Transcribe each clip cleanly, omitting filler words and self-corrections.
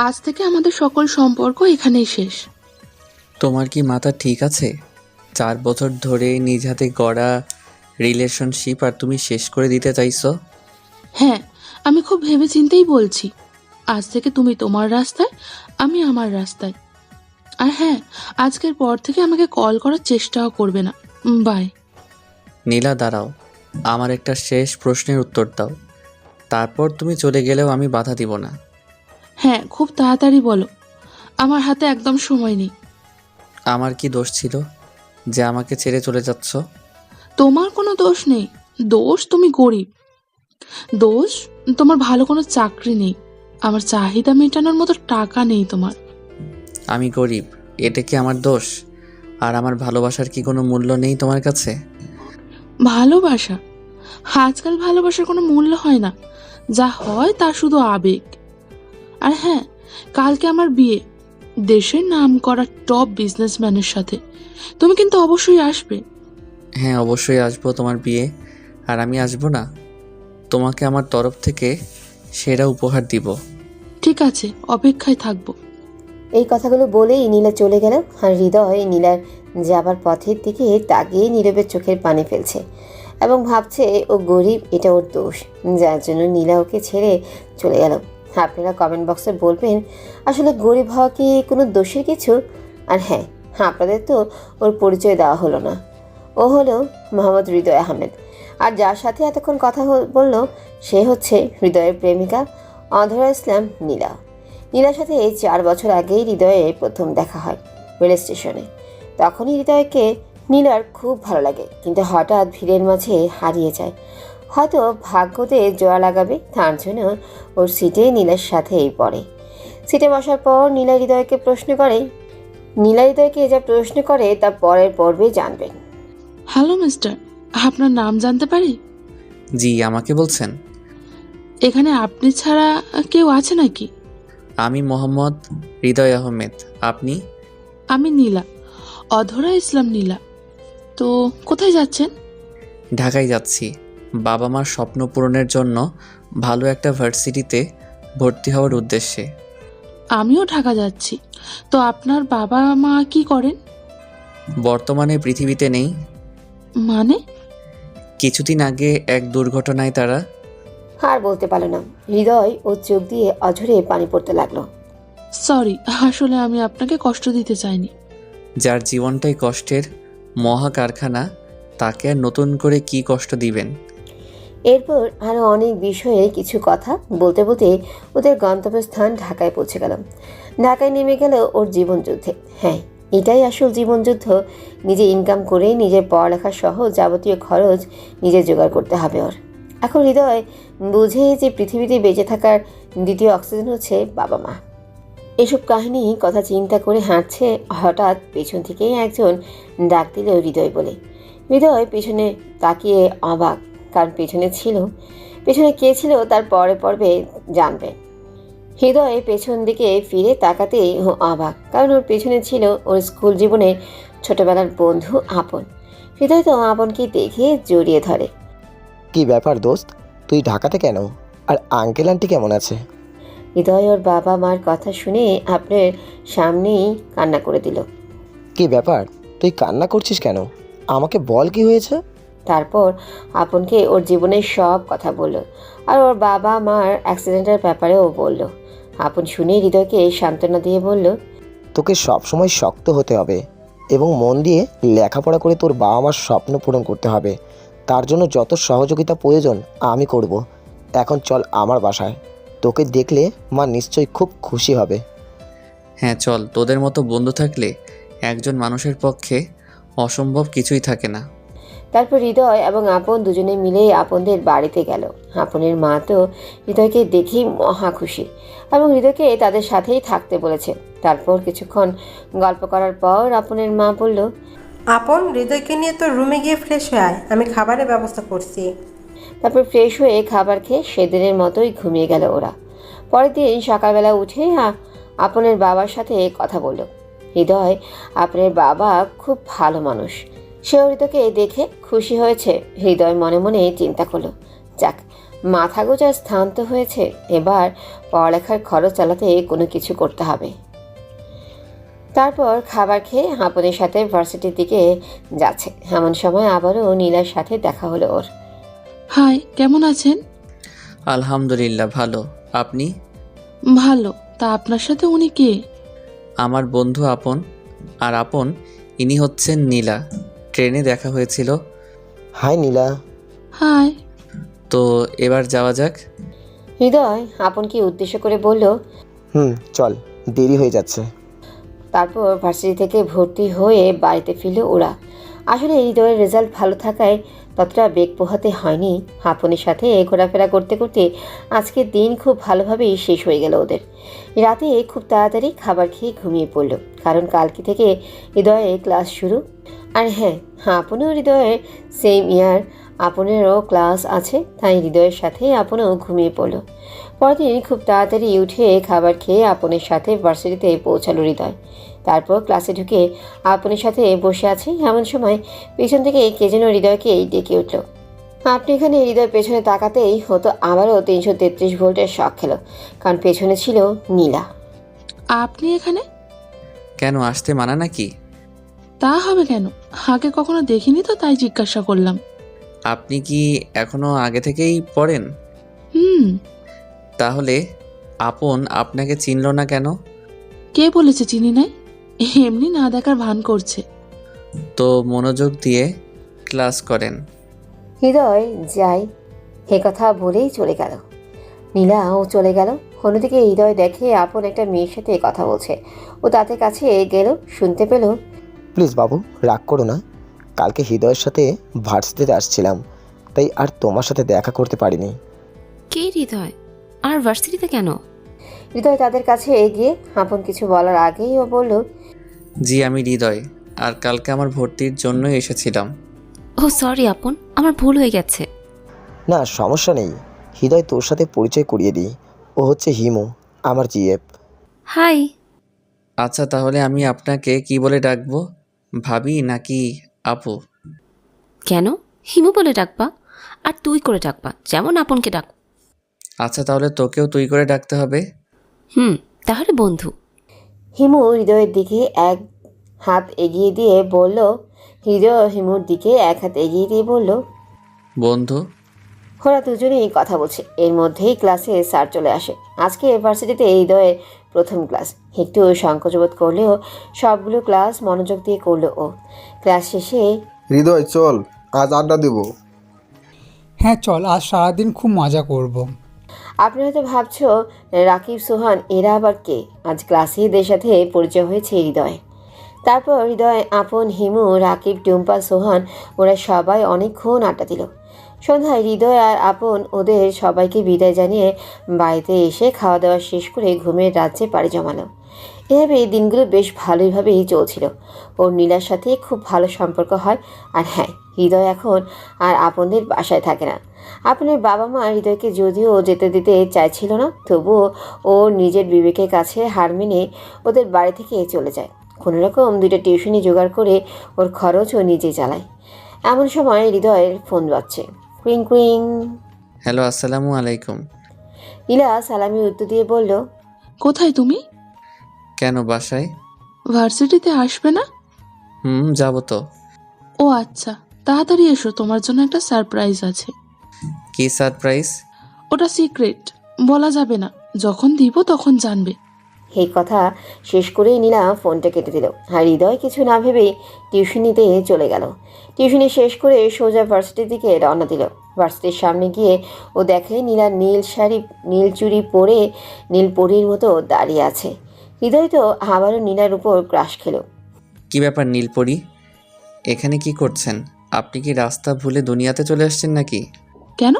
আজ থেকে আমাদের সকল সম্পর্ক এখানেই শেষ। তোমার কি মাথা ঠিক আছে? 4 বছর ধরে নিজ হাতে গড়া রিলেশনশিপ আর তুমি শেষ করে দিতে চাইছো? হ্যাঁ, আমি খুব ভেবেচিন্তেই বলছি। আজ থেকে তুমি তোমার রাস্তায়, আমি আমার রাস্তায়। আর হ্যাঁ, আজকের পর থেকে আমাকে কল করার চেষ্টাও করবে না। বাই। নীলা দাঁড়াও, আমার একটা শেষ প্রশ্নের উত্তর দাও। তারপর তুমি চলে গেলেও আমি বাধা দিব না। হ্যাঁ, খুব তাড়াতাড়ি বলো, আমার হাতে একদম সময় নেই। আমার কি দোষ ছিল যে আমাকে ছেড়ে চলে যাচ্ছ? তোমার কোনো দোষ নেই। দোষ তুমি গরিব। দোষ তোমার ভালো কোনো চাকরি নেই। আমার চাহিদা মেটানোর মতো টাকা নেই তোমার। আমি গরিব, এটা কি আমার দোষ? আর আমার ভালোবাসার কি কোনো মূল্য নেই তোমার কাছে? ভালোবাসা? আজকাল ভালোবাসার কোনো মূল্য হয় না। যা হয় তা শুধু আবেগ। আর হ্যাঁ, কালকে আমার বিয়ে, দেশের নাম করা টপ বিজনেসম্যানের সাথে। তুমি কিন্তু অবশ্যই আসবে। হ্যাঁ, অবশ্যই আসবো তোমার বিয়ে। আর আমি আসবো না? তোমাকে আমার তরফ থেকে সেরা উপহার দিব। ঠিক আছে, অপেক্ষায় থাকবো। এই কথাগুলো বলেই নীলা চলে গেল। আর হৃদয় নীলার যাবার পথের দিকে তাকিয়ে নীরবের চোখের পানি ফেলছে এবং ভাবছে ও গরিব, এটা ওর দোষ, যার জন্য নীলা ওকে ছেড়ে চলে গেল। আপনারা কমেন্ট বক্সে বলবেন আসলে গরিব হওয়া কি কোনো দোষের কিছু? আর হ্যাঁ, আপনাদের তো ওর পরিচয় দেওয়া হলো না। ও হলো মোহাম্মদ হৃদয় আহমেদ। আর যার সাথে এতক্ষণ কথা বলল সে হচ্ছে হৃদয়ের প্রেমিকা অধরা ইসলাম নীলা। নীলার সাথে 4 বছর আগেই হৃদয়ের প্রথম দেখা হয় রেল স্টেশনে। তখনই হৃদয়কে নীলার খুব ভালো লাগে, কিন্তু হঠাৎ ভিড়ের মাঝে হারিয়ে যায়। হয়তো ভাগ্যতে জোড়া লাগাবে, তার জন্য ওর সিটে নীলার সাথেই পড়ে। সিটে বসার পর নীলা হৃদয়কে যা প্রশ্ন করে তা পরের পর্বে জানবেন। হ্যালো মিস্টার, আপনার নাম জানতে পারি? জি, আমাকে বলছেন? এখানে আপনি ছাড়া কেউ আছে নাকি? আমি মোহাম্মদ হৃদয় আহমেদ। আপনি? আমি নীলা, অধরা ইসলাম নীলা। তো কোথায় যাচ্ছেন? ঢাকায় যাচ্ছি বাবা মার স্বপ্ন পূরণের জন্য, ভালো একটা ভার্সিটিতে ভর্তি হওয়ার উদ্দেশ্যে। আমিও ঢাকা যাচ্ছি। তো আপনার বাবা মা কি করেন? বর্তমানে পৃথিবীতে নেই। মানে? কিছুদিন আগে এক দুর্ঘটনায় তারা। আর বলতে পারল না। হৃদয় ও চোখ দিয়ে অঝরে পানি পড়তে লাগলো। সরি, আসলে আমি আপনাকে কষ্ট দিতে চাইনি। যার জীবনটাই কষ্টের মহা কারখানা, তাকে আর নতুন করে কি কষ্ট দিবেন? এরপর আরও অনেক বিষয়ে কিছু কথা বলতে বলতে ওদের গন্তব্যস্থান ঢাকায় পৌঁছে গেল। ঢাকায় নেমে গেল ওর জীবনযুদ্ধে। হ্যাঁ, এটাই আসল জীবনযুদ্ধ। নিজে ইনকাম করে নিজের পড়ালেখা সহ যাবতীয় খরচ নিজে জোগাড় করতে হবে ওর। এখন হৃদয় বুঝে যে পৃথিবীতে বেঁচে থাকার দ্বিতীয় অক্সিজেন হচ্ছে বাবা মা। এসব কাহিনী কথা চিন্তা করে হাঁটছে, হঠাৎ পেছন থেকেই একজন ডাক দিল হৃদয় বলে। হৃদয় পেছনে তাকিয়ে অবাক, কারণ পেছনে কে ছিল তার পরের পর্বে জানবেন। হৃদয় পেছন দিকে ফিরে তাকাতেই অবাক, কারণ ওর পেছনে ছিল ওর স্কুল জীবনের ছোটবেলার বন্ধু আপন। হৃদয় তো আপনকে দেখে জড়িয়ে ধরে। কি ব্যাপার দোস্ত, তুই ঢাকাতে কেন? আর আঙ্কেল আন্টি কেমন আছে? হৃদয় ওর বাবা মার কথা শুনে আপনার সামনেই কান্না করে দিল। কি ব্যাপার, তুই কান্না করছিস কেন? আমাকে বল কি হয়েছে। তারপর আপনকে ওর জীবনের সব কথা বলল, আর ওর বাবা মার অ্যাক্সিডেন্টের ব্যাপারেও বলল। আপন শুনে হৃদয়কে সান্ত্বনা দিয়ে বলল, তোকে সবসময় শক্ত হতে হবে এবং মন দিয়ে লেখাপড়া করে তোর বাবা মার স্বপ্ন পূরণ করতে হবে। তার জন্য যত সহযোগিতা প্রয়োজন আমি করব। এখন চল আমার বাসায়, তোকে দেখলে মা নিশ্চয়ই খুব খুশি হবে। হ্যাঁ চল, তোদের মতো বন্ধু থাকলে একজন মানুষের পক্ষে অসম্ভব কিছুই থাকে না। তারপর হৃদয় এবং আপন দুজনে মিলে আপনদের বাড়িতে গেল। আপনের মা তো হৃদয়কে দেখেই মহা খুশি এবং হৃদয়কে তাদের সাথেই থাকতে বলেছে। তারপর কিছুক্ষণ গল্প করার পর আপনের মা বলল, আপন, হৃদয়কে নিয়ে তোর রুমে গিয়ে ফ্রেশ হয়ে আয়, আমি খাবারের ব্যবস্থা করছি। তারপর ফ্রেশ হয়ে খাবার খেয়ে সেদিনের মতোই ঘুমিয়ে গেল ওরা। পরের দিন সকালবেলা উঠে আপনের বাবার সাথে কথা বলল। হৃদয় আপনের বাবা খুব ভালো মানুষ। সে হৃদয়কে দেখে খুশি হয়েছে। হৃদয় মনে মনে চিন্তা করলো, যাক, মাথা গোজার স্থান তো হয়েছে, এবার পড়ালেখার খরচ চালাতে কোনো কিছু করতে হবে। তারপর খাবার খেয়ে আপনের সাথে ভার্সিটির দিকে যাচ্ছে এমন সময় আবারও নীলার সাথে দেখা হলো ওর। হাই, কেমন আছেন? আলহামদুলিল্লাহ ভালো। আপনি? ভালো। তা আপনার সাথে উনি কে? আমার বন্ধু আপন। আর আপন ইনি হচ্ছেন নীলা। ট্রেনে দেখা হয়েছিল। হাই নীলা। হাই। তো এবার যাওয়া যাক। হৃদয় আপনকে উদ্দেশ্য করে বলল, চল, দেরি হয়ে যাচ্ছে। তারপর ভার্সিটি থেকে ভর্তি হয়ে বাড়িতে ফিরল ওরা। আসলে হৃদয়ের রেজাল্ট ভালো থাকায় ততটা বেগ পোহাতে হয়নি। আপনের সাথে ঘোরাফেরা করতে করতে আজকের দিন খুব ভালোভাবেই শেষ হয়ে গেল ওদের। রাতে খুব তাড়াতাড়ি খাবার খেয়ে ঘুমিয়ে পড়ল, কারণ কালকে থেকে হৃদয়ে ক্লাস শুরু। আর হ্যাঁ, আপনও হৃদয়ের সেম ইয়ার, আপনেরও ক্লাস আছে, তাই হৃদয়ের সাথে আপনও ঘুমিয়ে পড়ল। পরদিন খুব তাড়াতাড়ি উঠে খাবার খেয়ে আপনের সাথে ভার্সিটিতে পৌঁছালো হৃদয়। তারপর ক্লাসে ঢুকে আপনের সাথে বসে আছে এমন সময় পেছন থেকে কে যেন হৃদয়কে ডেকে উঠল। আপনি এখানে হৃদয় পেছনে তাকাতেই হতো আবারও 333 ভোল্টের শক খেলো, কারণ পেছনে ছিল নীলা। আপনি এখানে? কেন, আসতে মানা নাকি? তা হবে কেন? আগে কখনো দেখিনি তো, তাই জিজ্ঞাসা করলাম। আপনি কি এখনো আগে থেকেই পড়েন? হুম। তাহলে আপন আপনাকে চিনল না কেন? কে বলেছে চিনি নাই? এমনি না দেখার ভান করছে। তো মনোযোগ দিয়ে ক্লাস করেন। হৃদয় যাই হে কথা বলেই চলে গেল। নীলাও চলে গেল। অন্যদিকে হৃদয় দেখে আপন একটা মেয়ের সাথে কথা বলছে। ও তাদের কাছে গেল, শুনতে পেল, প্লিজ বাবু, রাগ করো না। কালকে হৃদয়ের সাথে ভার্সিটিতে আসছিলাম, তাই আর তোমার সাথে দেখা করতে পারিনি। কে হৃদয়? আর ভার্সিটিতে কেন? হৃদয় তাদের কাছে এগিয়ে আপন কিছু বলার আগেই ও বলল, জি আমি হৃদয়, আর কালকে আমার ভর্তির জন্যই এসেছিলাম। ও সরি আপন, আমার ভুল হয়ে গেছে। না সমস্যা নেই, হৃদয় তোর সাথে পরিচয় করিয়ে দিই। ও হচ্ছে হিমু, আমার জিএফ। হাই। আচ্ছা তাহলে আমি আপনাকে কি বলে ডাকবো, ভাবি নাকি আপু? কেন হিমু বলে ডাকবা? আর তুই করে ডাকবা, যেমন আপনকে ডাক। আচ্ছা তাহলে তোকেও তুই করে ডাকতে হবে। তাহলে বন্ধু। হিমু হৃদয়ের দিকে এক হাত এগিয়ে দিয়ে বলল, হৃদয় হিমুর দিকে এক হাত এগিয়ে দিয়ে বলল, বন্ধু। ওরা দুজনেই কথা বলছে, এর মধ্যেই ক্লাসে স্যার চলে আসে। আজকে ভার্সিটিতে হৃদয়ের প্রথম ক্লাস। একটু সংকোচবোধ করলেও সবগুলো ক্লাস মনোযোগ দিয়ে করলো ও। ক্লাস শেষে, হৃদয় চল, আজ আড্ডা দেব। হ্যাঁ চল, আজ সারাদিন খুব মজা করব। আপনি হয়তো ভাবছো রাকিব সোহান এরা আবার কে? আজ ক্লাসে এদের সাথে পরিচয় হয়েছে হৃদয়। তারপর হৃদয়, আপন, হিমু, রাকিব, টুম্পা, সোহান ওরা সবাই অনেকক্ষণ আড্ডা দিল। সন্ধ্যায় হৃদয় আর আপন ওদের সবাইকে বিদায় জানিয়ে বাড়িতে এসে খাওয়া দাওয়া শেষ করে ঘুমের রাজ্যে পাড়ি জমালো। এভাবে এই দিনগুলো বেশ ভালোইভাবেই চলছিল। ওর নীলার সাথে খুব ভালো সম্পর্ক হয়। আর হ্যাঁ, হৃদয় এখন আর আপনদের বাসায় থাকে না। আপনার বাবা মা হৃদয়কে যদিও যেতে দিতে চাইছিল না, তবুও ও নিজের বিবেকের কাছে হার মেনে ওদের বাড়ি থেকে চলে যায়। কোনোরকম 2টা টিউশনি জোগাড় করে ওর খরচ ও নিজে চালায়। এমন সময় হৃদয়ের ফোন বাজছে। ক্রিং ক্রিং। হ্যালো, আসসালামু আলাইকুম। নীলা সালামি উত্তর দিয়ে বলল, কোথায় তুমি? কেন, বাসায়। ভার্সিটিতে আসবে না? যাবো তো। ও আচ্ছা, তাড়াতাড়ি এসো, তোমার জন্য একটা সারপ্রাইজ আছে। কি সারপ্রাইজ? ওটা সিক্রেট, বলা যাবে না। যখন দিব তখন জানবে। এই কথা শেষ করেই নীলা ফোনটা কেটে দিল। আর হৃদয় কিছু না ভেবেই টিউশনিতে চলে গেল। টিউশনি শেষ করে সোজা ভার্সিটির দিকে রওনা দিল। ভার্সিটির সামনে গিয়ে ও দেখে নীলা নীল শাড়ি, নীল চুড়ি পরে নীল পরীর মতো দাঁড়িয়ে আছে। হৃদয় তো আবারও নীলার উপর ক্রাশ খেলো। কি ব্যাপার নীলপরি, এখানে কি করছেন? আপনি কি রাস্তা ভুলে দুনিয়াতে চলে আসছেন নাকি? কেন?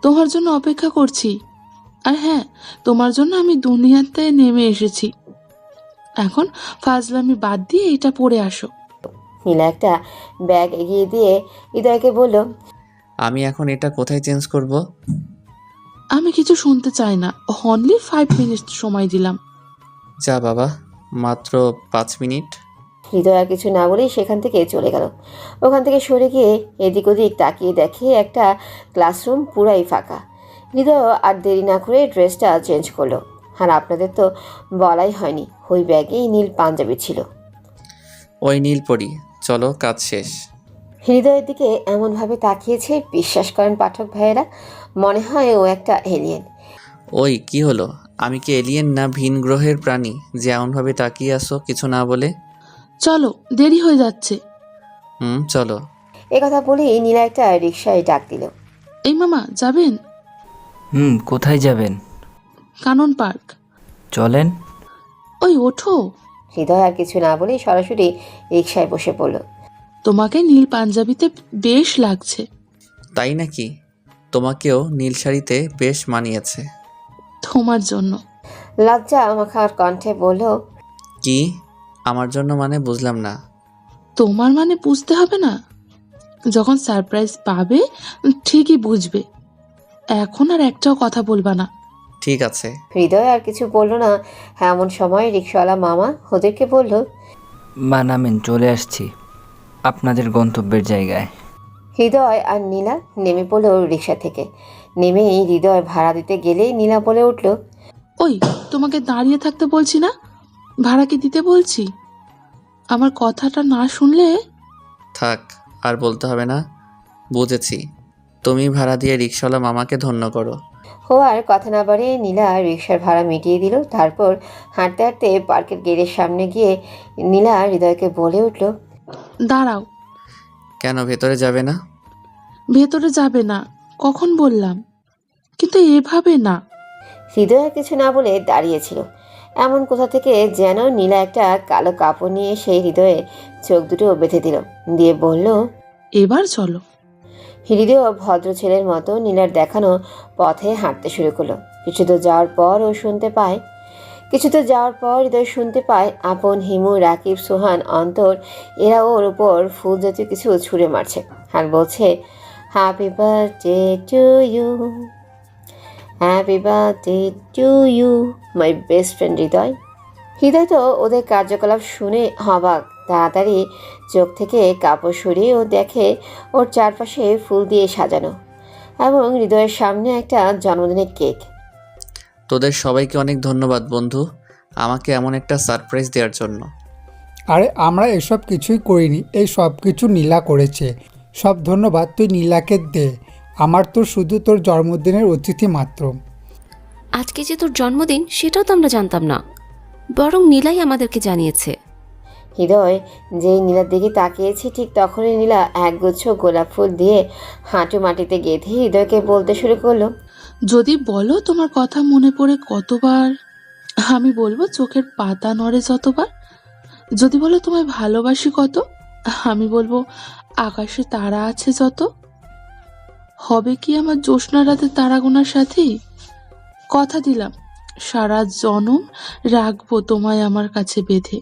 তোমার জন্য অপেক্ষা করছি। আর হ্যাঁ, তোমার জন্য আমি দুনিয়াতে নেমে এসেছি। এখন ফাজলামি বাদ দিয়ে এটা পড়ে আসো। নীলা একটা ব্যাগ এগিয়ে দিয়ে হৃদয়কে বলল, আমি এখন এটা কোথায় চেঞ্জ করব? আমি কিছু শুনতে চাই না। অনলি 5 মিনিট সময় দিলাম। যা বাবা, মাত্র 5 মিনিট। হৃদয় আর কিছু না বলেই সেখান থেকে চলে গেল। ওখান থেকে সরে গিয়ে এদিক ওদিক তাকিয়ে দেখে একটা ক্লাসরুম পুরাই ফাঁকা। হৃদয় আর দেরি না করে ড্রেসটা চেঞ্জ করলো। আর আপনাদের তো বলাই হয়নি, ওই ব্যাগেই নীল পাঞ্জাবি ছিল। ওই নীল পরি, চলো কাজ শেষ। হৃদয়ের দিকে এমনভাবে তাকিয়েছে, বিশ্বাস করেন পাঠক ভাইয়েরা, মনে হয় ও একটা এলিয়েন। ওই কি হলো? আমি কি এলিয়েন না ভিন গ্রহের প্রাণী যে এমনভাবে তাকিয়ে আসো কিছু না বলে? চলো, দেরি হয়ে যাচ্ছে। চলো। কথা বলেই নীলা একটা রিক্সায় ডাক দিল। এই মামা, যাবেন? কোথায় যাবেন? কানন পার্ক। চলেন। ওই ওঠো। হৃদয় আর কিছু না বলেই সরাসরি রিক্সায় বসে পড়ল। তোমাকে নীল পাঞ্জাবিতে বেশ লাগছে। তাই নাকি? তোমাকেও নীল শাড়িতে বেশ মানিয়েছে। তোমার জন্য। লজ্জা মাখার কণ্ঠে বলল, কি আমার জন্য মানে বুঝলাম না। তোমার মানে বুঝতে হবে না, যখন সারপ্রাইজ পাবে ঠিকই বুঝবে। এখন আর একটাও কথা বলবা না। ঠিক আছে। হৃদয় আর কিছু বলল না। এমন সময় রিক্সাওয়ালা মামা ওদেরকে বলল, মা নামেন, চলে আসছি আপনাদের গন্তব্যের জায়গায়। হৃদয় আর নীলা নেমে পড়ল রিক্সা থেকে। নেমেই হৃদয় ভাড়া দিতে গেলেই নীলা বলে উঠল, ওই, তোমাকে দাঁড়িয়ে থাকতে বলছি না, ভাড়া কি দিতে বলছি? আমার কথাটা না শুনলে। থাক, আর বলতে হবে না, বুঝেছি। তুমি ভাড়া দিয়ে রিক্সাওয়ালা মামাকে ধন্য করো। আর কথা না বাড়িয়ে নীলা রিক্সার ভাড়া মিটিয়ে দিল। তারপর হাঁটতে হাঁটতে পার্কের গেটের সামনে গিয়ে নীলা হৃদয়কে বলে উঠল, দাঁড়াও। কেন ভেতরে যাবে না? ভেতরে যাবে না কখন বললাম? কিন্তু এভাবে না। হৃদয় আর কিছু না বলে দাঁড়িয়েছিল। এমন কোথা থেকে যেন নীলা একটা কালো কাপড় নিয়ে সেই হৃদয়ে চোখ দুটো বেঁধে দিল, দিয়ে বলল, এবার চলো। হৃদয় ভদ্র ছেলের মতো নীলার দেখানো পথে হাঁটতে শুরু করলো। কিছু তো যাওয়ার পর হৃদয় শুনতে পায় আপন, হিমু, রাকিব, সোহান, অন্তর এরা ওর উপর ফুল জাতীয় কিছু ছুঁড়ে মারছে আর বলছে, happy birthday to you, happy birthday to you my best friend Hridoy. Hridoy তো ওদের কার্যকলাপ শুনে অবাক। তাড়াতাড়ি চোখ থেকে কাপড় সরিয়ে ও দেখে ওর চারপাশে ফুল দিয়ে সাজানো এবং হৃদয়ের সামনে একটা জন্মদিনের কেক। তোদের সবাইকে অনেক ধন্যবাদ বন্ধু, আমাকে এমন একটা সারপ্রাইজ দেওয়ার জন্য। আরে আমরা এসব কিছুই করিনি, এই সব কিছু নীলা করেছে। সব ধন্যবাদ তুই নীলাকে দে, আমার তো শুধু তোর জন্মদিনের অতিথি মাত্র। আজকে যে তোর জন্মদিন সেটাও তো আমরা জানতাম না, বরং নীলাই আমাদেরকে জানিয়েছে। হৃদয় যেই নীলার দিকে তাকিয়েছে ঠিক তখনই নীলা একগুচ্ছ গোলাপ ফুল দিয়ে হাঁটু মাটিতে গেঁথে হৃদয়কে বলতে শুরু করলো, যদি বলো তোমার কথা মনে পড়ে কতবার, আমি বলবো চোখের পাতা নড়ে যতবার। যদি বলো তোমায় ভালোবাসি কত, আমি বলবো আকাশে তারা আছে যত। হবে কি আমার জ্যোৎস্না রাতে তারা গোনার সাথেই? কথা দিলাম সারা জনম রাখবো তোমায় আমার কাছে বেঁধে।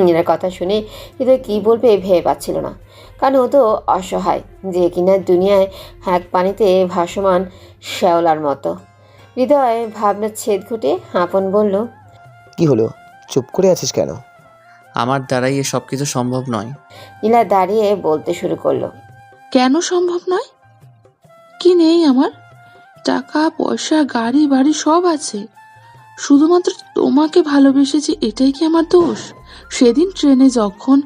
নীলার কথা শুনে হৃদয় কী বলবে ভেবে পাচ্ছিল না, কারণ ও তো অসহায়, যে কিনা দুনিয়ায় এক পানিতে ভাসমান শ্যাওলার মতো। হৃদয় ভাবনার ছেদ ঘটে আপন বলল, কি হলো, চুপ করে আছিস কেন? আমার দ্বারাই এ সব কিছু সম্ভব নয়। নীলা দাঁড়িয়ে বলতে শুরু করলো, কেন সম্ভব নয়? কি নেই আমার? টাকা পয়সা, গাড়ি বাড়ি সব আছে, শুধুমাত্র তোমাকে ভালোবেসেছি, এটাই কি আমার দোষ? সেদিন ট্রেনে যখন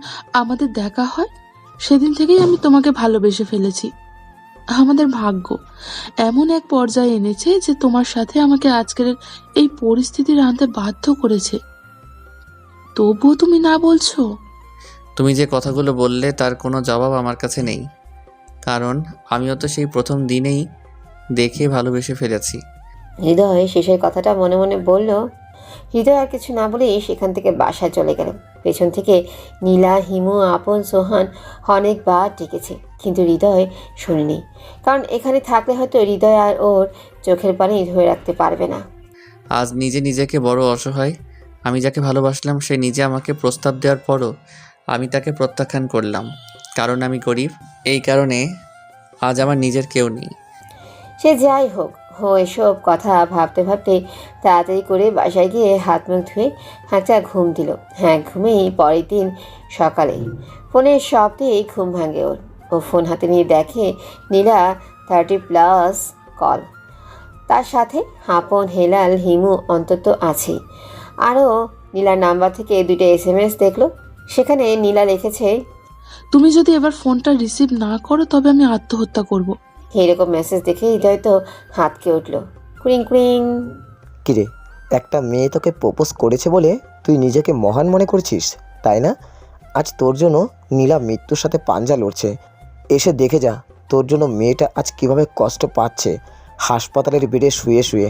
আমাদের দেখা হয় সেদিন থেকেই আমি তোমাকে ভালোবেসে ফেলেছি। আমাদের ভাগ্য এমন এক পর্যায়ে এনেছে যে তোমার সাথে আমাকে আজকের এই পরিস্থিতির আনতে বাধ্য করেছে। তবুও তুমি না বলছো। তুমি যে কথাগুলো বললে তার কোনো জবাব আমার কাছে নেই, কারণ আমিও তো সেই প্রথম দিনেই দেখে ভালোবেসে ফেলেছি। হৃদয় শেষের কথাটা মনে মনে বলল। হৃদয় আর কিছু না বলেই সেখান থেকে বাসায় চলে গেল। পেছন থেকে নীলা, হিমু, আপন, সোহান অনেকবার ডেকেছে, কিন্তু হৃদয় শুনিনি, কারণ এখানে থাকলে হয়তো হৃদয় আর ওর চোখের পানি ধরে রাখতে পারবে না। আজ নিজে নিজেকে বড় অসহায়। আমি যাকে ভালোবাসলাম সে নিজে আমাকে প্রস্তাব দেওয়ার পরও আমি তাকে প্রত্যাখ্যান করলাম, কারণ আমি গরিব। এই কারণে আজ আমার নিজের কেউ নেই। সে যাই হোক, এসব কথা ভাবতে ভাবতে তাড়াতাড়ি করে বাসায় গিয়ে হাত মুখ ধুয়ে একটা ঘুম দিল। হ্যাঁ, ঘুমেই পরের দিন সকালে ফোনের শব্দেই ঘুম ভাঙে ওর। ও ফোন হাতে নিয়ে দেখে নীলা 30+ কল। তার সাথে হাপন, হেলাল, হিমু অন্তত আছেই। আরও নীলার নাম্বার থেকে 2টা SMS দেখলো। সেখানে নীলা লিখেছে, তুমি যদি এবার ফোনটা রিসিভ না করো তবে আমি আত্মহত্যা করব। এরকম মেসেজ দেখে হৃদয় তো হাতকে উঠল। কুড়িং কুড়িং। কিরে, একটা মেয়ে তোকে প্রপোজ করেছে বলে তুই নিজেকে মহান মনে করছিস, তাই না? আজ তোর জন্য নীলা মৃত্যুর সাথে পাঞ্জা লড়ছে। এসে দেখে যা তোর জন্য মেয়েটা আজ কিভাবে কষ্ট পাচ্ছে হাসপাতালের বেডে শুয়ে শুয়ে।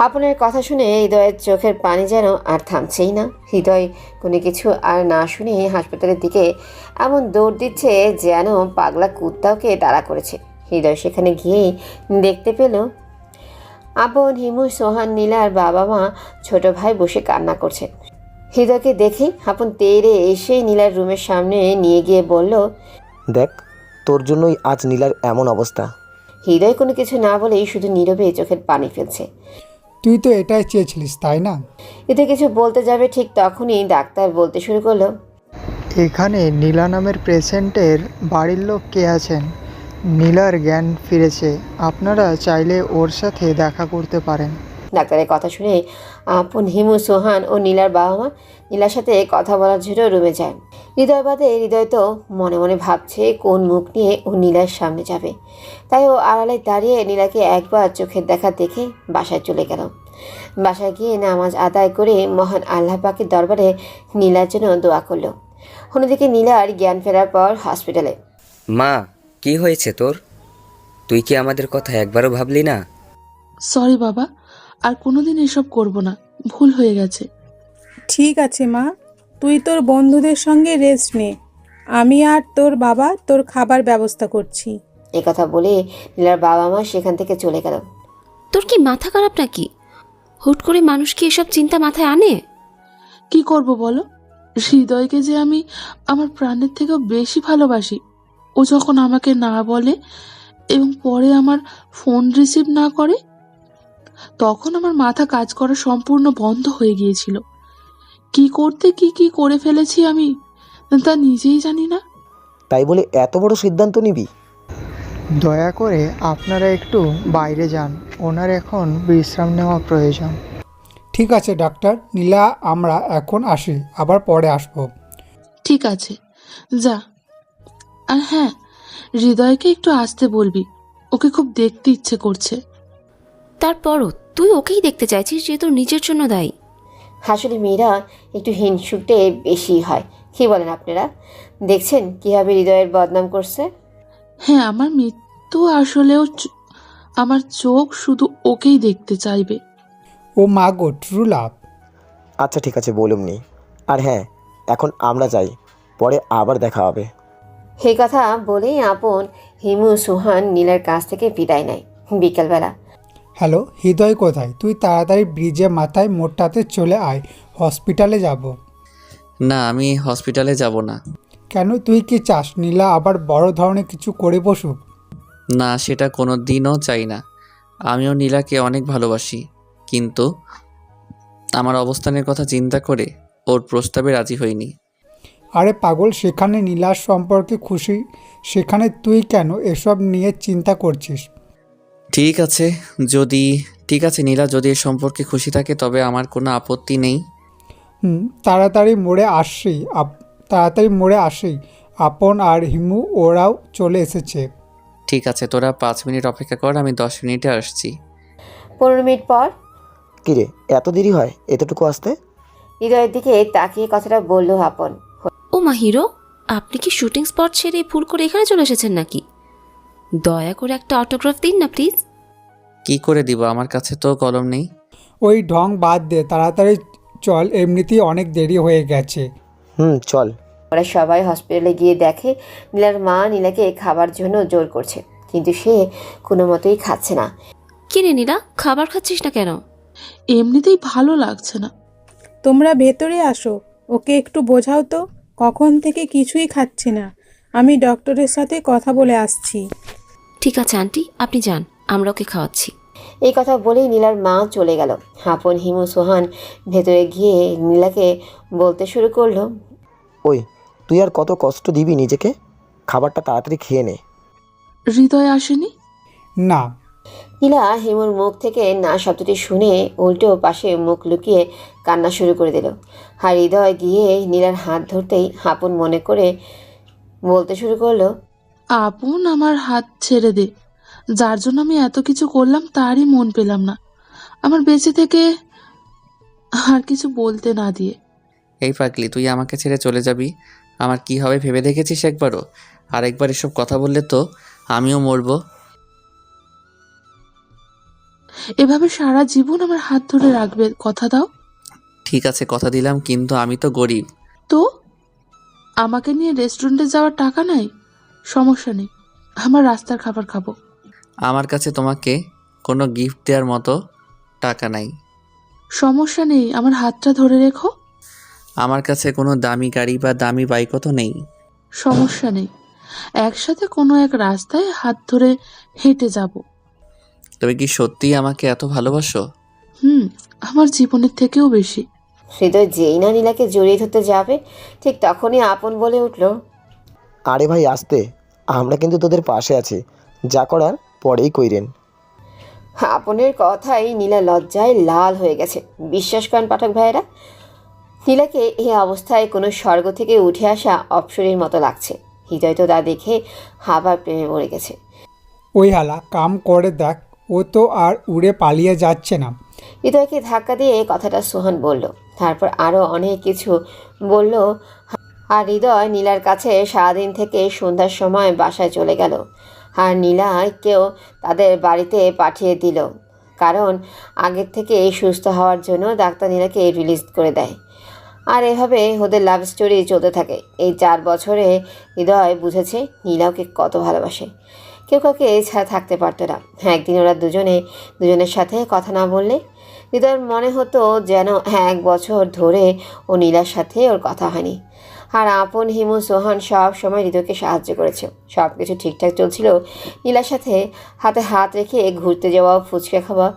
আপনের কথা শুনে হৃদয়ের চোখের পানি যেন আর থামছেই না। হৃদয় কোনো কিছু আর না শুনে হাসপাতালের দিকে এমন দৌড় দিচ্ছে যেন পাগলা কুত্তাওকে তাড়া করেছে। হৃদয় সেখানে গিয়েই দেখতে পেল আপন, হিমু, সোহান, নীলার বাবা মা, ছোট ভাই বসে কান্না করছে। হৃদয়কে দেখে আপন তেড়ে এসেই নীলার রুমের সামনে নিয়ে গিয়ে বলল, দেখ, তোর জন্যই আজ নীলার এমন অবস্থা। হৃদয় কোনো কিছু না বলেই শুধু নীরবে চোখের পানি ফেলছে। তুই তো এটাই চেয়েছিলিস, তাই না? এতে কিছু বলতে যাবে ঠিক তখনই ডাক্তার বলতে শুরু করলো, এখানে নীলা নামের পেশেন্টের বাড়ির লোক কে আছেন? নীলার জ্ঞান ফিরেছে, আপনারা চাইলে ওর সাথে দেখা করতে পারেন। ডাক্তারের কথা শুনে আপন, হিমু, সোহান ও নীলার বাবা মা নীলার সাথে কথা বলার জন্য রুমে যায়। হৃদয় বাদে হৃদয় তো মনে মনে ভাবছে কোন মুখ নিয়ে ও নীলার সামনে যাবে। তাই ও আড়ালে দাঁড়িয়ে নীলাকে একবার চোখের দেখা দেখে বাসায় চলে গেল। বাসায় গিয়ে নামাজ আদায় করে মহান আল্লাহ পাকের দরবারে নীলার জন্য দোয়া করলো। অন্যদিকে নীলার জ্ঞান ফেরার পর হসপিটালে। মা, কি হয়েছে তোর? তুই কি আমাদের কথা একবারও ভাবলি না? সরি বাবা, আর কোনোদিন এসব করব না, ভুল হয়ে গেছে। ঠিক আছে মা, তুই তোর বন্ধুদের সঙ্গে রেস্ট নে, আমি আর তোর বাবা তোর খাবার ব্যবস্থা করছি। কথা বলে নীলার বাবা মা সেখান থেকে চলে গেল। তোর কি মাথা খারাপ নাকি? হুট করে মানুষ কি এসব চিন্তা মাথায় আনে? কি করব বলো, হৃদয়কে যে আমি আমার প্রাণের থেকেও বেশি ভালোবাসি। ও যখন আমাকে না বলে এবং পরে আমার ফোন রিসিভ না করে, তখন আমার মাথা কাজ করা সম্পূর্ণ বন্ধ হয়ে গিয়েছিল। কি করতে কি করে ফেলেছি আমি তা নিজেই জানি না। তাই বলে এত বড় সিদ্ধান্ত নিবি? দয়া করে আপনারা একটু বাইরে যান, ওনার এখন বিশ্রাম নেওয়া প্রয়োজন। ঠিক আছে ডাক্তার, নীলা আমরা এখন আসি, আবার পরে আসবো। ঠিক আছে, যা। আর হ্যাঁ, হৃদয়কে একটু আসতে বলবি, ওকে খুব দেখতে ইচ্ছে করছে। তারপরও তুই ওকেই দেখতে চাইছিস যে তোর নিজের জন্য দায়ী। আসলে মেয়েরা একটু হিংসুটে বেশি হয়, কি বলেন আপনারা? দেখছেন কিভাবে হৃদয়ের বদনাম করছে। হ্যাঁ, আমার মৃত্যু আসলেও আমার চোখ শুধু ওকেই দেখতে চাইবে। ও মা গো, ট্রু লাভ। আচ্ছা ঠিক আছে, বলুমনি। আর হ্যাঁ, এখন আমরা যাই, পরে আবার দেখা হবে। এই কথা বলেই আপন, হিমু, সোহান নীলার কাছ থেকে বিদায় নেয়। বিকেলবেলা। হ্যালো, হৃদয় কোথায়? তুই তাড়াতাড়ি ব্রিজে মাথায় মোড়টাতে চলে আয়, হসপিটালে যাব। না, আমি হসপিটালে যাব না। কেন, তুই কি চাস নীলা আবার বড় ধরনের কিছু করে বসুক? না, সেটা কোনো দিনও চাই না। আমিও নীলাকে অনেক ভালোবাসি, কিন্তু আমার অবস্থানের কথা চিন্তা করে ওর প্রস্তাবে রাজি হইনি। আরে পাগল, সেখানে নীলার সম্পর্কে খুশি, সেখানে তুই কেন এসব নিয়ে চিন্তা করছিস? ঠিক আছে নীলা যদি এ সম্পর্কে খুশি থাকে তবে আমার কোনো আপত্তি নেই। তাড়াতাড়ি মোড়ে আসি। আপন আর হিমু ওরাও চলে এসেছে। ঠিক আছে, তোরা 5 মিনিট অপেক্ষা কর, আমি 10 মিনিটে আসছি। 15 মিনিট পর। কিরে, এত দেরি হয় এতটুকু আসতে? হৃদয়ের দিকে তাকিয়ে কথাটা বলল আপন। ও মা হিরো, আপনি কি শুটিং স্পট ছেড়ে ভুল করে এখানে চলে এসেছেন নাকি? দয়া করে একটা অটোগ্রাফ দিন না প্লিজ। কি করে দিব, আমার কাছে তো কলম নেই। ওই ঢং বাদ দে, তাড়াতাড়ি চল, এমনিতেই অনেক দেরি হয়ে গেছে। চল। ওরা সবাই হসপিটালে গিয়ে দেখে নীলার মা নীলাকে খাবার জন্য জোর করছে, কিন্তু সে কোনো মতোই খাচ্ছে না। কিরে নীলা, খাবার খাচ্ছিস না কেন? এমনিতেই ভালো লাগছে না। তোমরা ভেতরে আসো, ওকে একটু বোঝাও তো, কখন থেকে কিছুই খাচ্ছে না। আমি ডক্টরের সাথে কথা বলে আসছি। ঠিক আছে আন্টি, আপনি যান, আমরা ওকে খাওয়াচ্ছি। এই কথা বলেই নীলার মা চলে গেল। আপন, হিমু, সোহান ভেতরে গিয়ে নীলাকে বলতে শুরু করলো, ওই তুই আর কত কষ্ট দিবি নিজেকে? খাবারটা তাড়াতাড়ি খেয়ে নে। হৃদয় আসেনি? না। নীলা হিমুর মুখ থেকে না শব্দটি শুনে উল্টো পাশে মুখ লুকিয়ে কান্না শুরু করে দিল। আর হৃদয় গিয়ে নীলার হাত ধরতেই আপন মনে করে বলতে শুরু করলো, আপন আমার হাত ছেড়ে দে। যার জন্য আমি এত কিছু করলাম তারই মন পেলাম না, আমার বেঁচে থেকে আর কিছু বলতে না দিয়ে। এই পাগলি, তুই আমাকে ছেড়ে চলে যাবি, আমার কি হবে ভেবে দেখেছিস একবারও? আর একবার এসব কথা বললে তো আমিও মরবো। এভাবে সারা জীবন আমার হাত ধরে রাখবে, কথা দাও। ঠিক আছে, কথা দিলাম, কিন্তু আমি তো গরিব। তো আমাকে নিয়ে রেস্টুরেন্টে যাওয়ার টাকা নাই? সমস্যা নেই, আমার রাস্তার খাবার খাবো। আমার কাছে তোমাকে কোনো গিফট দেওয়ার মতো টাকা নাই। সমস্যা নেই, আমার হাতটা ধরে রেখো। আমার কাছে কোনো দামি গাড়ি বা দামি বাইকও তো নেই। সমস্যা নেই, একসাথে কোনো এক রাস্তায় হাত ধরে হেঁটে যাব। তুমি কি সত্যিই আমাকে এত ভালোবাসো? আমার জীবনের থেকেও বেশি। হৃদয় যেই না নীলাকে জড়িয়ে ধরতে যাবে ঠিক তখনই আপন বলে উঠল, আরে ভাই আসতে, আমরা কিন্তু তোদের পাশে আছি, যা করার পরেই কইরেন। আপনের কথাই নীলা লজ্জায় লাল হয়ে গেছে। বিশ্বাস করেন পাঠক ভাইয়েরা, নীলাকে এই অবস্থায় কোনো স্বর্গ থেকে উঠে আসা অপ্সরীর মতো লাগছে। হৃদয় তো তা দেখে হাবার প্রেমে পড়ে গেছে। ওই হালা কাম করে দেখ, ও তো আর উড়ে পালিয়ে যাচ্ছে না। হৃদয়কে ধাক্কা দিয়ে কথাটা সোহান বলল, তারপর আরও অনেক কিছু বলল। আর হৃদয় নীলার কাছে সারাদিন থেকে সন্ধ্যার সময় বাসায় চলে গেল। আর নীলাকেও তাদের বাড়িতে পাঠিয়ে দিল, কারণ আগের থেকে সুস্থ হওয়ার জন্য ডাক্তার নীলাকে রিলিজ করে দেয়। আর এভাবে ওদের লাভ স্টোরি চলতে থাকে। এই 4 বছরে হৃদয় বুঝেছে নীলাকে কত ভালোবাসে, কেউ কাউকে ছাড়া থাকতে পারতো না। একদিন ওরা দুজনের সাথে কথা না বললে হৃদয়ের মনে হতো যেন 1 বছর ধরে ও নীলার সাথে ওর কথা হয়নি। আর আপন, হিমু, সোহান সব সময় হৃদয়কে সাহায্য করেছে। সব কিছু ঠিকঠাক চলছিল। নীলার সাথে হাতে হাত রেখে ঘুরতে যাওয়া, ফুচকা খাওয়া,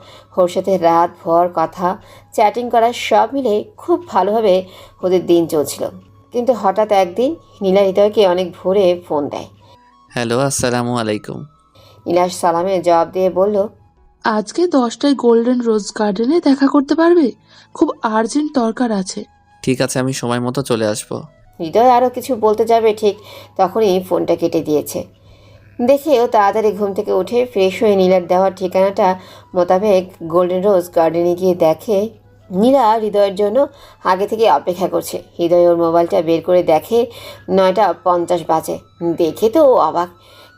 ওর সাথে রাত ভর কথা, চ্যাটিং করা, সব মিলে খুব ভালোভাবে ওদের দিন চলছিল। কিন্তু হঠাৎ একদিন নীলা হৃদয়কে অনেক ভোরে ফোন দেয়। হ্যালো, আসসালামু আলাইকুম। নীলার সালামে জবাব দিয়ে বলল, আজকে 10টায় গোল্ডেন রোজ গার্ডেনে দেখা করতে পারবে? খুব আর্জেন্ট দরকার আছে। ঠিক আছে, আমি সময় মতো চলে আসবো। হৃদয় আরও কিছু বলতে যাবে, ঠিক তখনই ফোনটা কেটে দিয়েছে। দেখেও তাড়াতাড়ি ঘুম থেকে উঠে ফ্রেশ হয়ে নীলার দেওয়ার ঠিকানাটা মোতাবেক গোল্ডেন রোজ গার্ডেনে গিয়ে দেখে নীলা হৃদয়ের জন্য আগে থেকে অপেক্ষা করছে। হৃদয় ওর মোবাইলটা বের করে দেখে 9:50 বাজে। দেখে তো ও অবাক,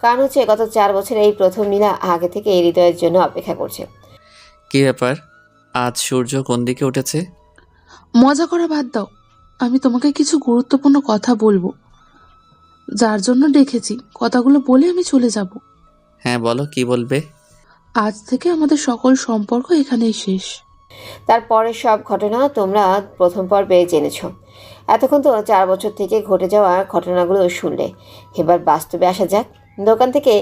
কারণ হচ্ছে গত 4 বছরে এই প্রথম নীলা আগে থেকে এই হৃদয়ের জন্য অপেক্ষা করছে। কি ব্যাপার, আজ সূর্য কোন দিকে উঠেছে? মজা করা বাদ দাও, আমি তোমাকে কিছু গুরুত্বপূর্ণ কথা বলবো, যার জন্য ডেকেছি। কথাগুলো বলে আমি চলে যাব। হ্যাঁ বলো, কি বলবে? আজ থেকে আমাদের সকল সম্পর্ক এখানেই শেষ। তারপরের সব ঘটনা তোমরা প্রথম পর্বে জেনেছ। এতক্ষণ তো 4 বছর থেকে ঘটে যাওয়া ঘটনাগুলো শুনলে। এবার বাস্তবে আসা যাক। দোকান থেকে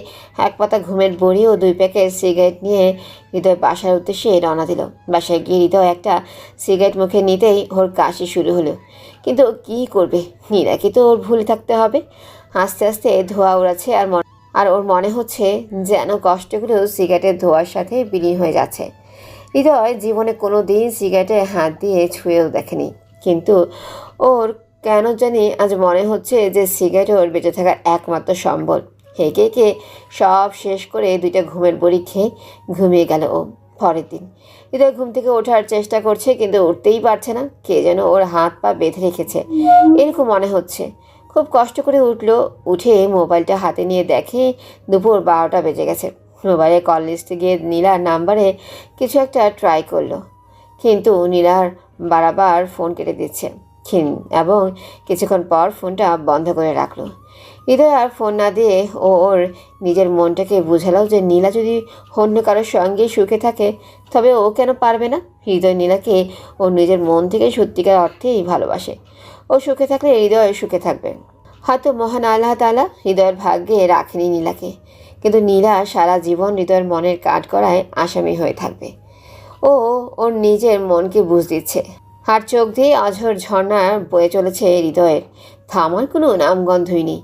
1 পাতা ঘুমের বড়ি ও 2 প্যাকেট সিগারেট নিয়ে হৃদয় বাসার উদ্দেশ্যে রওনা দিল। বাসায় গিয়ে হৃদয় একটা সিগারেট মুখে নিতেই ওর কাশি শুরু হলো। কিন্তু কী করবে, নীলাকে তো ওর ভুলে থাকতে হবে। আস্তে আস্তে ধোঁয়া উড়াচ্ছে, আর ওর মনে হচ্ছে যেন কষ্টগুলো সিগারেটের ধোঁয়ার সাথে বিলীন হয়ে যাচ্ছে। হৃদয় জীবনে কোনো দিন সিগারেটে হাত দিয়ে ছুঁয়েও দেখেনি, কিন্তু ওর কেন জানি আজ মনে হচ্ছে যে সিগারেট ওর বেঁচে থাকার একমাত্র সম্বল। হেঁকে হেঁকে সব শেষ করে 2টা ঘুমের বড়ি খেয়ে ঘুমিয়ে গেল ও। পরের দিন হৃদয় ঘুম থেকে ওঠার চেষ্টা করছে, কিন্তু উঠতেই পারছে না। কে যেন ওর হাত পা বেঁধে রেখেছে এরকম মনে হচ্ছে। খুব কষ্ট করে উঠে মোবাইলটা হাতে নিয়ে দেখে দুপুর 12টা বেজে গেছে। মোবাইলে কল লিস্টে গিয়ে নীলার নাম্বারে কিছু একটা ট্রাই করলো, কিন্তু নীলার বারবার ফোন কেটে দিচ্ছে এবং কিছুক্ষণ পর ফোনটা বন্ধ করে রাখলো। হৃদয় আর ফোন না দিয়ে ওর নিজের মনটাকে বুঝালো যে নীলা যদি অন্য কারোর সঙ্গে সুখে থাকে তবে ও কেন পারবে না। হৃদয় নীলাকে ওর নিজের মন থেকে সত্যিকার অর্থেই ভালোবাসে। ও সুখে থাকলে হৃদয় সুখে থাকবে। হয়তো মহান আল্লাহ তাআলা হৃদয়ের ভাগ্যে রাখেনি নীলাকে, কিন্তু নীলা সারা জীবন হৃদয়ের মনের কাঠগড়ায় আসামি হয়ে থাকবে। ও ওর নিজের মনকে বুঝ দিচ্ছে, আর চোখ দিয়ে অঝোর ঝর্ণা বয়ে চলেছে হৃদয়ের। থামার কোনো নামগন্ধই নেই।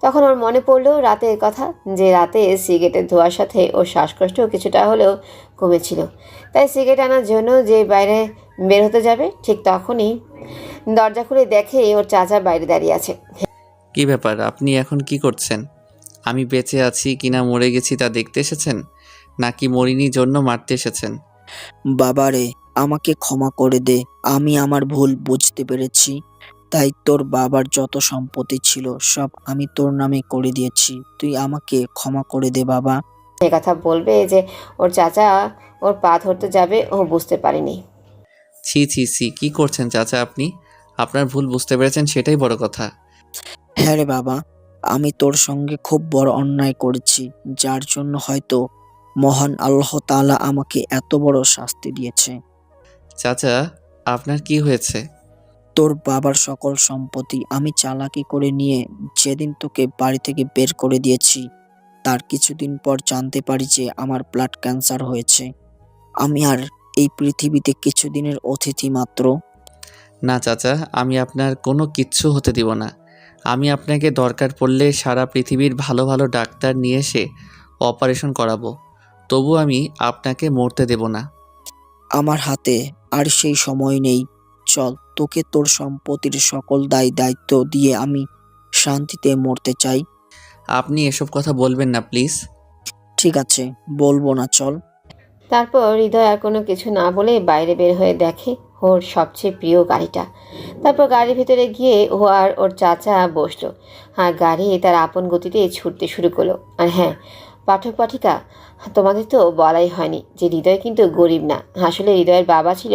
তখন ওর মনে পড়লো রাতের কথা, যে রাতে সিগারেটের ধোঁয়ার সাথে ওর শ্বাসকষ্ট কিছুটা হলেও কমেছিল। তাই সিগারেট আনার জন্য যে বাইরে বের হতে যাবে, ঠিক তখনই দরজা খুলে দেখে ওর চাচা বাইরে দাঁড়িয়ে আছে। কি ব্যাপার, আপনি এখন কি করছেন? আমি বেঁচে আছি কিনা মরে গেছি তা দেখতে এসেছেন, নাকি মরিনি জন্য মারতে এসেছেন? বাবারে, আমাকে ক্ষমা করে দে, আমি আমার ভুল বুঝতে পেরেছি। তাই তোর বাবার যত সম্পত্তি ছিল সব আমি তোর নামে করে দিয়েছি, তুই আমাকে ক্ষমা করে দে বাবা। এ কথা বলবে যে ওর চাচা ওর পা ধরতে যাবে, ও বুঝতে পারেনি। ছি ছি ছি, কি করছেন চাচা আপনি? আপনার ভুল বুঝতে পেরেছেন সেটাই বড় কথা। হ্যাঁ রে বাবা, আমি তোর সঙ্গে খুব বড় অন্যায় করেছি, যার জন্য হয়তো মহান আল্লাহ তাআলা আমাকে এত বড় শাস্তি দিয়েছে। চাচা, আপনার কি হয়েছে? তোর বাবার সকল সম্পত্তি আমি চালাকি করে নিয়ে যেদিন তোকে বাড়ি থেকে বের করে দিয়েছি, তার কিছুদিন পর জানতে পারি যে আমার ব্লাড ক্যান্সার হয়েছে। আমি আর এই পৃথিবীতে কিছুদিনের অতিথি মাত্র। না চাচা, আমি আপনার কোনো কিচ্ছু হতে দিব না। আমি আপনাকে দরকার পড়লে সারা পৃথিবীর ভালো ভালো ডাক্তার নিয়ে এসে অপারেশন করাবো, তবু আমি আপনাকে মরতে দেব না। আমার হাতে আর সেই সময় নেই। চল, তোকে তোর সম্পত্তির সকল দায়িত্ব দিয়ে আমি শান্তিতে মরতে চাই। আপনি এসব কথা বলবেন না প্লিজ। ঠিক আছে, বলবো না, চল। তারপর হৃদয় আর কোনো কিছু না বলে বাইরে বের হয়ে দেখে ওর সবচেয়ে প্রিয় গাড়িটা। তারপর গাড়ির ভিতরে গিয়ে ও আর ওর চাচা বসলো, আর গাড়ি তার আপন গতিতে ছুটতে শুরু করলো। আর হ্যাঁ পাঠক পাঠিকা, তোমাদের তো বলাই হয়নি যে হৃদয় কিন্তু গরিব না। আসলে হৃদয়ের বাবা ছিল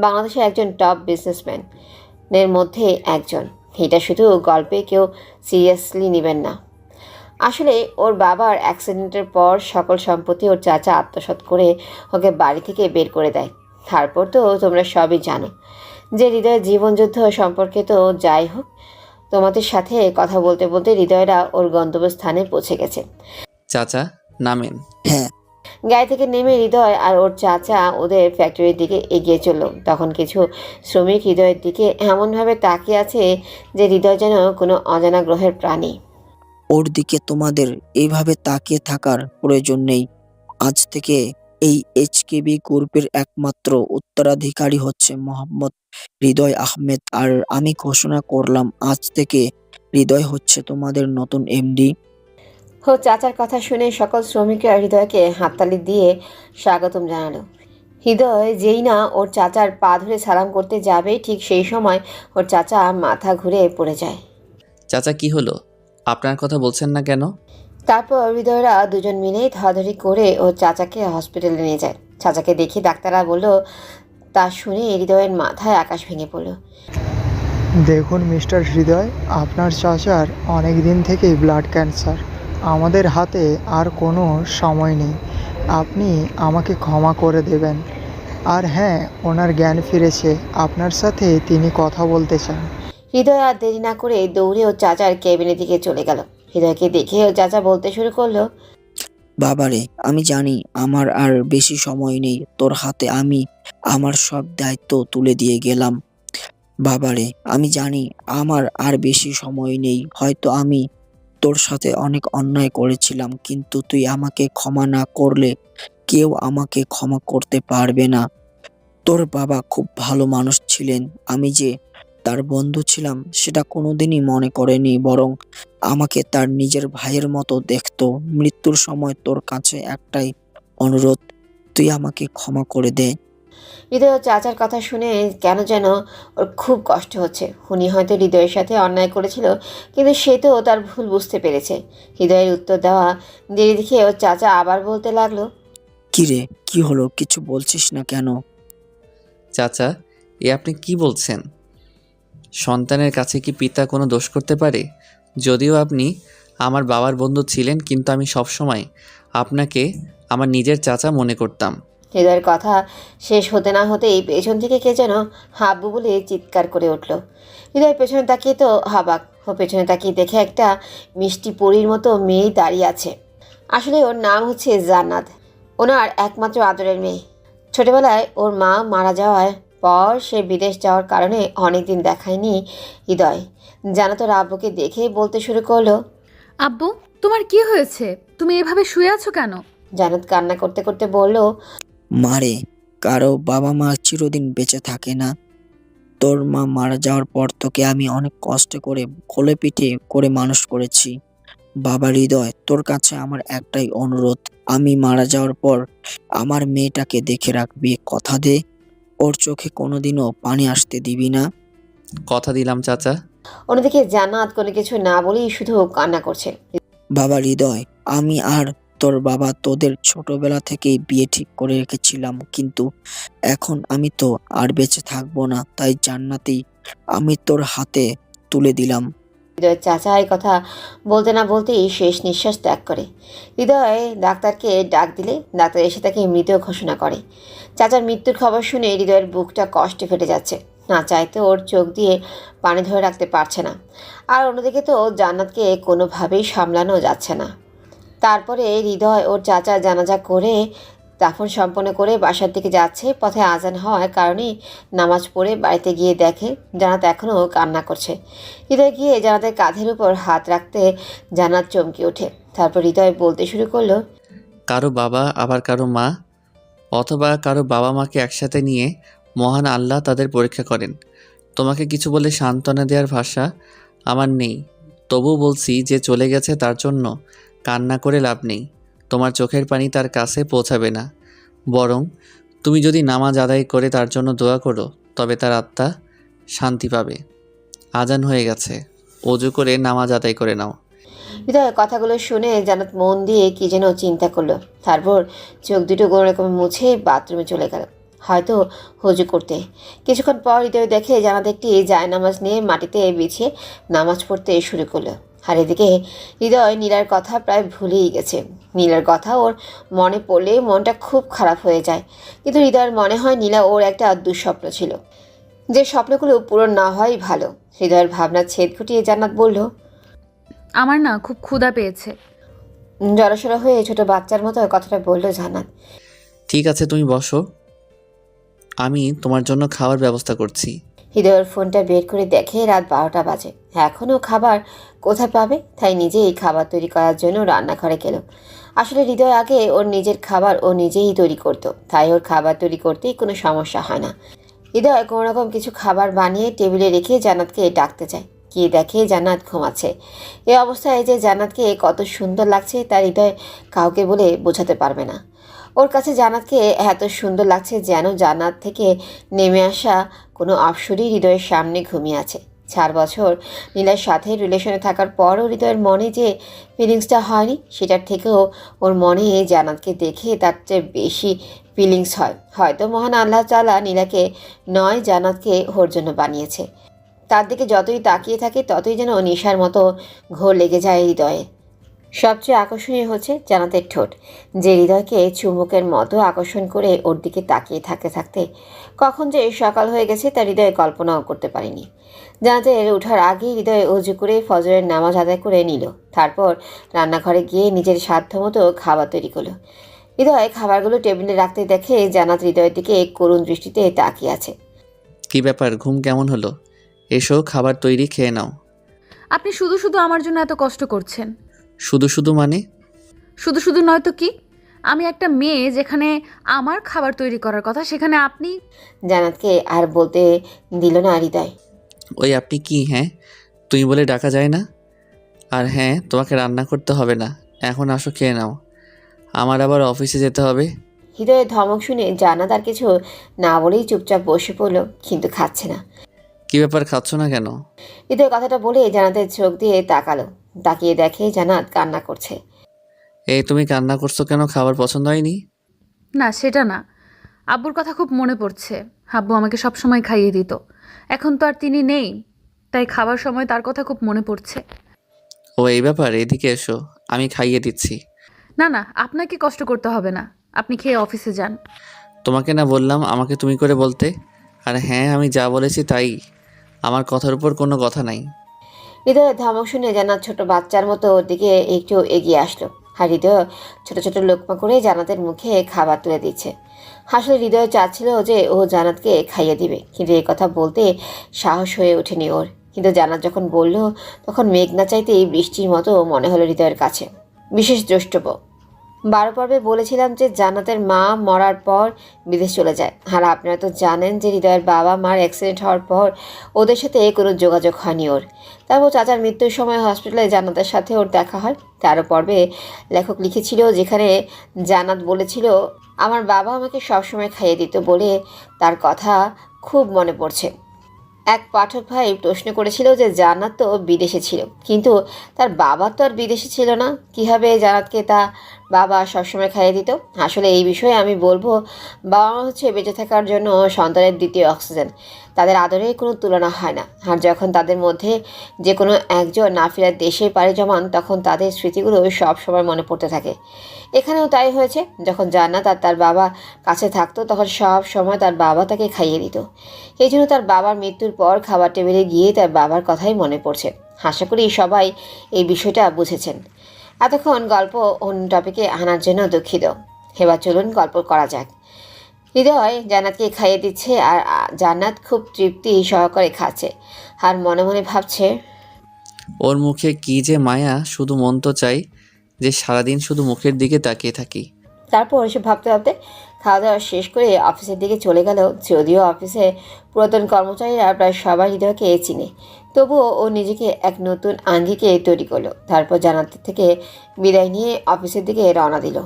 বাংলাদেশের একজন টপ বিজনেসম্যানের মধ্যে একজন। এটা শুধু গল্পে কেউ সিরিয়াসলি নেবেন না। আসলে ওর বাবার অ্যাক্সিডেন্টের পর সকল সম্পত্তি ওর চাচা আত্মসাৎ করে ওকে বাড়ি থেকে বের করে দেয়। তারপর তো তোমরা সবই জানো যে হৃদয়ের জীবনযুদ্ধ সম্পর্কে। তো যাই হোক, তোমাদের সাথে কথা বলতে বলতে হৃদয়রা ওর গন্তব্যস্থানে পৌঁছে গেছে। চাচা নামেন। হ্যাঁ। গাড়ি থেকে নেমে হৃদয় আর ওর চাচা ওদের ফ্যাক্টরির দিকে এগিয়ে চলল। তখন কিছু শ্রমিক হৃদয়ের দিকে এমনভাবে তাকিয়ে আছে যে হৃদয় যেন কোনো অজানা গ্রহের প্রাণী। ওর দিকে তোমাদের এইভাবে তাকিয়ে থাকার প্রয়োজন নেই। আজ থেকে এই এইচকেবি গ্রুপের একমাত্র উত্তরাধিকারী হচ্ছে মোহাম্মদ হৃদয় আহমেদ, আর আমি ঘোষণা করলাম আজ থেকে হৃদয় হচ্ছে তোমাদের নতুন এমডি। ওর চাচার কথা শুনে সকল শ্রমিকরা হৃদয়কে হাততালি দিয়ে স্বাগতম জানালো। হৃদয় যেই না ওর চাচার পা ধরে সালাম করতে যাবে, ঠিক সেই সময় ওর চাচা মাথা ঘুরে পড়ে যায়। চাচা কি হলো, আপনার কথা বলছেন না কেন? তারপর হৃদয়রা দুজন মিলে ধরাধরি করে ওর চাচাকে হসপিটালে নিয়ে যায়। চাচাকে দেখে ডাক্তাররা বলল, তা শুনে হৃদয়ের মাথায় আকাশ ভেঙে পড়ল। দেখুন মিস্টার হৃদয়, আপনার চাচার অনেক দিন থেকেই ব্লাড ক্যান্সার। আমাদের হাতে আর কোনো সময় নেই, আপনি আমাকে ক্ষমা করে দেবেন। আর হ্যাঁ, ওনার জ্ঞান ফিরেছে, আপনার সাথে তিনি কথা বলতে চান। হৃদয় আর দেরি না করে দৌড়ে ওর চাচার কেবিনের দিকে চলে গেল। হৃদয়কে দেখে ওর চাচা বলতে শুরু করলো, বাবারে, আমি জানি আমার আর বেশি সময় নেই, তোর হাতে আমি আমার সব দায়িত্ব তুলে দিয়ে গেলাম। বাবারে, আমি জানি আমার আর বেশি সময় নেই, হয়তো আমি তোর সাথে অনেক অন্যায় করেছিলাম, কিন্তু তুই আমাকে ক্ষমা না করলে কেউ আমাকে ক্ষমা করতে পারবে না। তোর বাবা খুব ভালো মানুষ ছিলেন, আমি যে তার বন্ধু ছিলাম সেটা কোনোদিনই মনে করেনি, বরং আমাকে তার নিজের ভাইয়ের মতো দেখতো। মৃত্যুর সময় তোর কাছে একটাই অনুরোধ, তুই আমাকে ক্ষমা করে দে। হৃদয় ওর চাচার কথা শুনে কেন যেন ওর খুব কষ্ট হচ্ছে। উনি হয়তো হৃদয়ের সাথে অন্যায় করেছিল, কিন্তু সে তো তার ভুল বুঝতে পেরেছে। হৃদয়ের উত্তর দেওয়া দেরি দেখে ওর চাচা আবার বলতে লাগলো, কি রে, কি হলো, কিছু বলছিস না কেন? চাচা, এ আপনি কি বলছেন? সন্তানের কাছে কি পিতা কোনো দোষ করতে পারে? যদিও আপনি আমার বাবার বন্ধু ছিলেন, কিন্তু আমি সবসময় আপনাকে আমার নিজের চাচা মনে করতাম। হৃদয়ের কথা শেষ হতে না হতেই পেছন থেকে কে যেন হাব্বু বলে চিৎকার করে উঠল। হৃদয় পেছনে তাকিয়ে তো হাবাক। ও পেছনে তাকিয়ে দেখে একটা মিষ্টি পরীর মতো মেয়ে দাঁড়িয়ে আছে। আসলে ওর নাম হচ্ছে জান্নাত, ওনার একমাত্র আদরের মেয়ে। ছোটবেলায় ওর মা মারা যাওয়ার পর সে বিদেশ যাওয়ার কারণে অনেক দিন দেখায়নি হৃদয়। জান্নাত ওর আব্বুকে দেখে বলতে শুরু করলো, আব্বু, তোমার কি হয়েছে? তুমি এভাবে শুয়ে আছো কেন? জান্নাত কান্না করতে করতে বলল, মারে, কারো বাবা মা চিরদিন বেঁচে থাকে না। তোর মা মারা যাওয়ার পর তোকে আমি অনেক কষ্ট করে কোলে পিঠে করে মানুষ করেছি। বাবা হৃদয়, তোর কাছে আমার একটাই অনুরোধ, আমি মারা যাওয়ার পর আমার মেয়েটাকে দেখে রাখবি, কথা দে। ওর চোখে কোনোদিনও পানি আসতে দিবি না। কথা দিলাম চাচা। অন্যদিকে জান্নাত কোনো কিছু না বলেই শুধু কান্না করছে। বাবা হৃদয়, আমি আর তোর বাবা তোদের ছোটবেলা থেকেই বিয়ে ঠিক করে রেখেছিলাম, কিন্তু এখন আমি তো আর বেঁচে থাকবো না, তাই জান্নাতেই আমি তোর হাতে তুলে দিলাম। হৃদয়ের চাচা এই কথা বলতে না বলতেই শেষ নিঃশ্বাস ত্যাগ করে। হৃদয় ডাক্তারকে ডাক দিলে ডাক্তার এসে তাকে মৃত ঘোষণা করে। চাচার মৃত্যুর খবর শুনে হৃদয়ের বুকটা কষ্টে ফেটে যাচ্ছে। না চাইতে ওর চোখ দিয়ে পানি ধরে রাখতে পারছে না। আর অন্যদিকে তো জান্নাতকে কোনোভাবেই সামলানো যাচ্ছে না। তারপরে হৃদয় ওর চাচার জানাজা করে দাফন সম্পন্ন করে বাসার দিকে যাচ্ছে। পথে আজান হওয়ার কারণে নামাজ পড়ে বাড়িতে গিয়ে দেখে জান্নাত এখনও কান্না করছে। হৃদয় গিয়ে জান্নাতের কাঁধের উপর হাত রাখতে জান্নাত চমকে ওঠে। তারপর হৃদয় বলতে শুরু করলো, কারো বাবা আবার কারো মা, অথবা কারো বাবা মাকে একসাথে নিয়ে মহান আল্লাহ তাদের পরীক্ষা করেন। তোমাকে কিছু বলে সান্ত্বনা দেওয়ার ভাষা আমার নেই, তবু বলছি যে চলে গেছে তার জন্য কান্না করে লাভ নেই। তোমার চোখের পানি তার কাছে পৌঁছাবে না, বরং তুমি যদি নামাজ আদায় করে তার জন্য দোয়া করো, তবে তার আত্মা শান্তি পাবে। আজান হয়ে গেছে, অজু করে নামাজ আদায় করে নাও। হৃদয় কথাগুলো শুনে জান্নাত মন দিয়ে কি যেন চিন্তা করলো। তারপর চোখ দুটো কোনো রকম মুছে বাথরুমে চলে গেল, হয়তো হুজু করতে। কিছুক্ষণ পর হৃদয় দেখে জান্নাত একটি জায়নামাজ নিয়ে মাটিতে বিছিয়ে নামাজ পড়তে শুরু করলো। আর এদিকে হৃদয় নীলার কথা প্রায় ভুলেই গেছে। নীলার কথা ওর মনে পড়লে মনটা খুব খারাপ হয়ে যায়। কিন্তু হৃদয়ের মনে হয় নীলা ওর একটা দুঃস্বপ্ন ছিল, যে স্বপ্নগুলো পূরণ না হওয়াই ভালো। হৃদয়ের ভাবনা ছেদ ঘটিয়ে জান্নাত বলল, আমার না খুব ক্ষুধা পেয়েছে। জড়সড় হয়ে ছোট বাচ্চার মতো কথাটা বললো জান্নাত। ঠিক আছে, তুমি বসো, আমি তোমার জন্য খাওয়ার ব্যবস্থা করছি। হৃদয়ের ফোনটা বের করে দেখে রাত 12টা বাজে। এখনও খাবার কোথায় পাবে, তাই নিজেই খাবার তৈরি করার জন্য রান্নাঘরে গেল। আসলে হৃদয় আগে ওর নিজের খাবার ও নিজেই তৈরি করতো, তাই ওর খাবার তৈরি করতেই কোনো সমস্যা হয় না। হৃদয় কোনো রকম কিছু খাবার বানিয়ে টেবিলে রেখে জান্নাতকে ডাকতে চায়। গিয়ে দেখে জান্নাত ঘুমাচ্ছে। এই অবস্থায় যে জান্নাতকে কত সুন্দর লাগছে তার হৃদয় কাউকে বলে বোঝাতে পারবে না। ওর কাছে জান্নাতকে এত সুন্দর লাগছে যেন জান্নাত থেকে নেমে আসা কোনো অপসরই হৃদয়ের সামনে ঘুমিয়ে আছে। 4 বছর নীলার সাথে রিলেশনে থাকার পরও হৃদয়ের মনে যে ফিলিংসটা হয়নি, সেটার থেকেও ওর মনে জান্নাতকে দেখে তার চেয়ে বেশি ফিলিংস হয়। হয়তো মহান আল্লাহ তাআলা নীলাকে নয় জান্নাতকে ওর জন্য বানিয়েছে। তার দিকে যতই তাকিয়ে থাকে ততই যেন নেশার মতো ঘোর লেগে যায় হৃদয়ে। সবচেয়ে আকর্ষণীয় হচ্ছে জান্নাতের ঠোঁট, যে হৃদয়কে চুম্বকের মতো আকর্ষণ করে ওর দিকে তাকিয়ে থাকতে থাকতে কখন যে সকাল হয়ে গেছে তার হৃদয়ে কল্পনাও করতে পারিনি। জান্নাতের ওঠার আগেই হৃদয়ে অজু করে ফজরের নামাজ আদায় করে নিল। তারপর রান্নাঘরে গিয়ে নিজের সাধ্যমতো খাবার তৈরি করলো। হৃদয় খাবারগুলো টেবিলে রাখতে দেখে জান্নাত হৃদয়ের দিকে করুণ দৃষ্টিতে তাকিয়ে আছে। কি ব্যাপার, ঘুম কেমন হলো? এসো, খাবার তৈরি, খেয়ে নাও। আপনি শুধু শুধু আমার জন্য এত কষ্ট করছেন। শুধু শুধু মানে? শুধু শুধু নয় তো কি? আমি একটা মেয়ে, যেখানে আমার খাবার তৈরি করার কথা সেখানে আপনি। জান্নাতকে আর বলতে দিল না হৃদয়। ওই আপনি কি, হ্যাঁ তুমি বলে ডাকা যায় না? আর হ্যাঁ, তোমাকে রান্না করতে হবে না, এখন আসো খেয়ে নাও, আমার আবার অফিসে যেতে হবে। হৃদয়ের ধমক শুনে জান্নাত আর কিছু না বলেই চুপচাপ বসে পড়ল, কিন্তু খাচ্ছে না। কি ব্যাপার, খাচ্ছ না কেন? হৃদয় কথাটা বলে জান্নাতের চোখ দিয়ে তাকালো। তাকিয়ে দেখে জান্নাত কান্না করছে। এই তুমি কান্না করছো কেন? খাবার পছন্দ হয়নি? না, সেটা না, আব্বুর কথা খুব মনে পড়ছে। আব্বু আমাকে সব সময় খাইয়ে দিত, এখন তো আর তিনি নেই, তাই খাবার সময় তার কথা খুব মনে পড়ছে। ও এই ব্যাপার, এদিকে এসো, আমি খাইয়ে দিচ্ছি। না না, আপনাকে কষ্ট করতে হবে না, আপনি খেয়ে অফিসে যান। তোমাকে না বললাম আমাকে তুমি করে বলতে? আর হ্যাঁ, আমি যা বলেছি তাই, আমার কথার উপর কোনো কথা নাই। হৃদয়ের ধমক শুনে জান্নাত ছোট বাচ্চার মতো ওর দিকে একটু এগিয়ে আসলো। আর হৃদয় ছোট ছোট লোকমা করে জান্নাতের মুখে খাবার তুলে দিচ্ছে। আসলে হৃদয় চাচ্ছিল যে ও জান্নাতকে খাইয়ে দিবে, কিন্তু এই কথা বলতে সাহস হয়ে ওঠেনি ওর। কিন্তু জান্নাত যখন বলল তখন মেঘ না চাইতেই বৃষ্টির মতো মনে হলো হৃদয়ের কাছে। বিশেষ দ্রষ্টব্য, 12 পর্বে বলেছিলাম যে জান্নাতের মা মরার পর বিদেশ চলে যায়। আর আপনারা তো জানেন যে হৃদয়ের বাবা মার অ্যাক্সিডেন্ট হওয়ার পর ওদের সাথে কোনো যোগাযোগ হয়নি ওর। তারপর চাচার মৃত্যুর সময় হসপিটালে জান্নাতের সাথে ওর দেখা হয়। 13 পর্বে লেখক লিখেছিল যেখানে জান্নাত বলেছিল আমার বাবা আমাকে সবসময় খাইয়ে দিত বলে তার কথা খুব মনে পড়ছে। এক পাঠক ভাই প্রশ্ন করেছিল যে জান্নাত তো বিদেশে ছিল, কিন্তু তার বাবা তো আর বিদেশে ছিল না, কীভাবে জান্নাতকে তা বাবা সবসময় খাইয়ে দিত? আসলে এই বিষয়ে আমি বলবো, বাবা মা হচ্ছে বেঁচে থাকার জন্য সন্তানের দ্বিতীয় অক্সিজেন। তাদের আদরের কোনো তুলনা হয় না। আর যখন তাদের মধ্যে যে কোনো একজন না ফেরার দেশে পাড়ি জমান, তখন তাদের স্মৃতিগুলো সব সময় মনে পড়তে থাকে। এখানেও তাই হয়েছে। যখন জান্নাত আর তার বাবা কাছে থাকতো তখন সব সময় তার বাবা তাকে খাইয়ে দিত। এই জন্য তার বাবার মৃত্যুর পর খাবার টেবিলে গিয়ে তার বাবার কথাই মনে পড়ছে। আশা করি সবাই এই বিষয়টা বুঝেছেন। এতক্ষণ গল্প অন্য টপিকে আনার জন্য দুঃখিত। এবার চলুন গল্প করা যাক। হৃদয় জান্নাতকে খাইয়ে দিচ্ছে আর জান্নাত খুব তৃপ্তি সহকারে খাচ্ছে আর মনে মনে ভাবছে ওর মুখে কি যে মায়া, শুধু মন তো চাই যে সারাদিন শুধু মুখের দিকে তাকিয়ে থাকি। তারপর এসব ভাবতে ভাবতে খাওয়া দাওয়া শেষ করে অফিসের দিকে চলে গেল। যদিও অফিসে পুরাতন কর্মচারীরা প্রায় সবাই হৃদয়কে চিনে, তবুও ও নিজেকে এক নতুন আঙ্গিকে তৈরি করলো। তারপর জান্নাত থেকে বিদায় নিয়ে অফিসের দিকে রওনা দিল।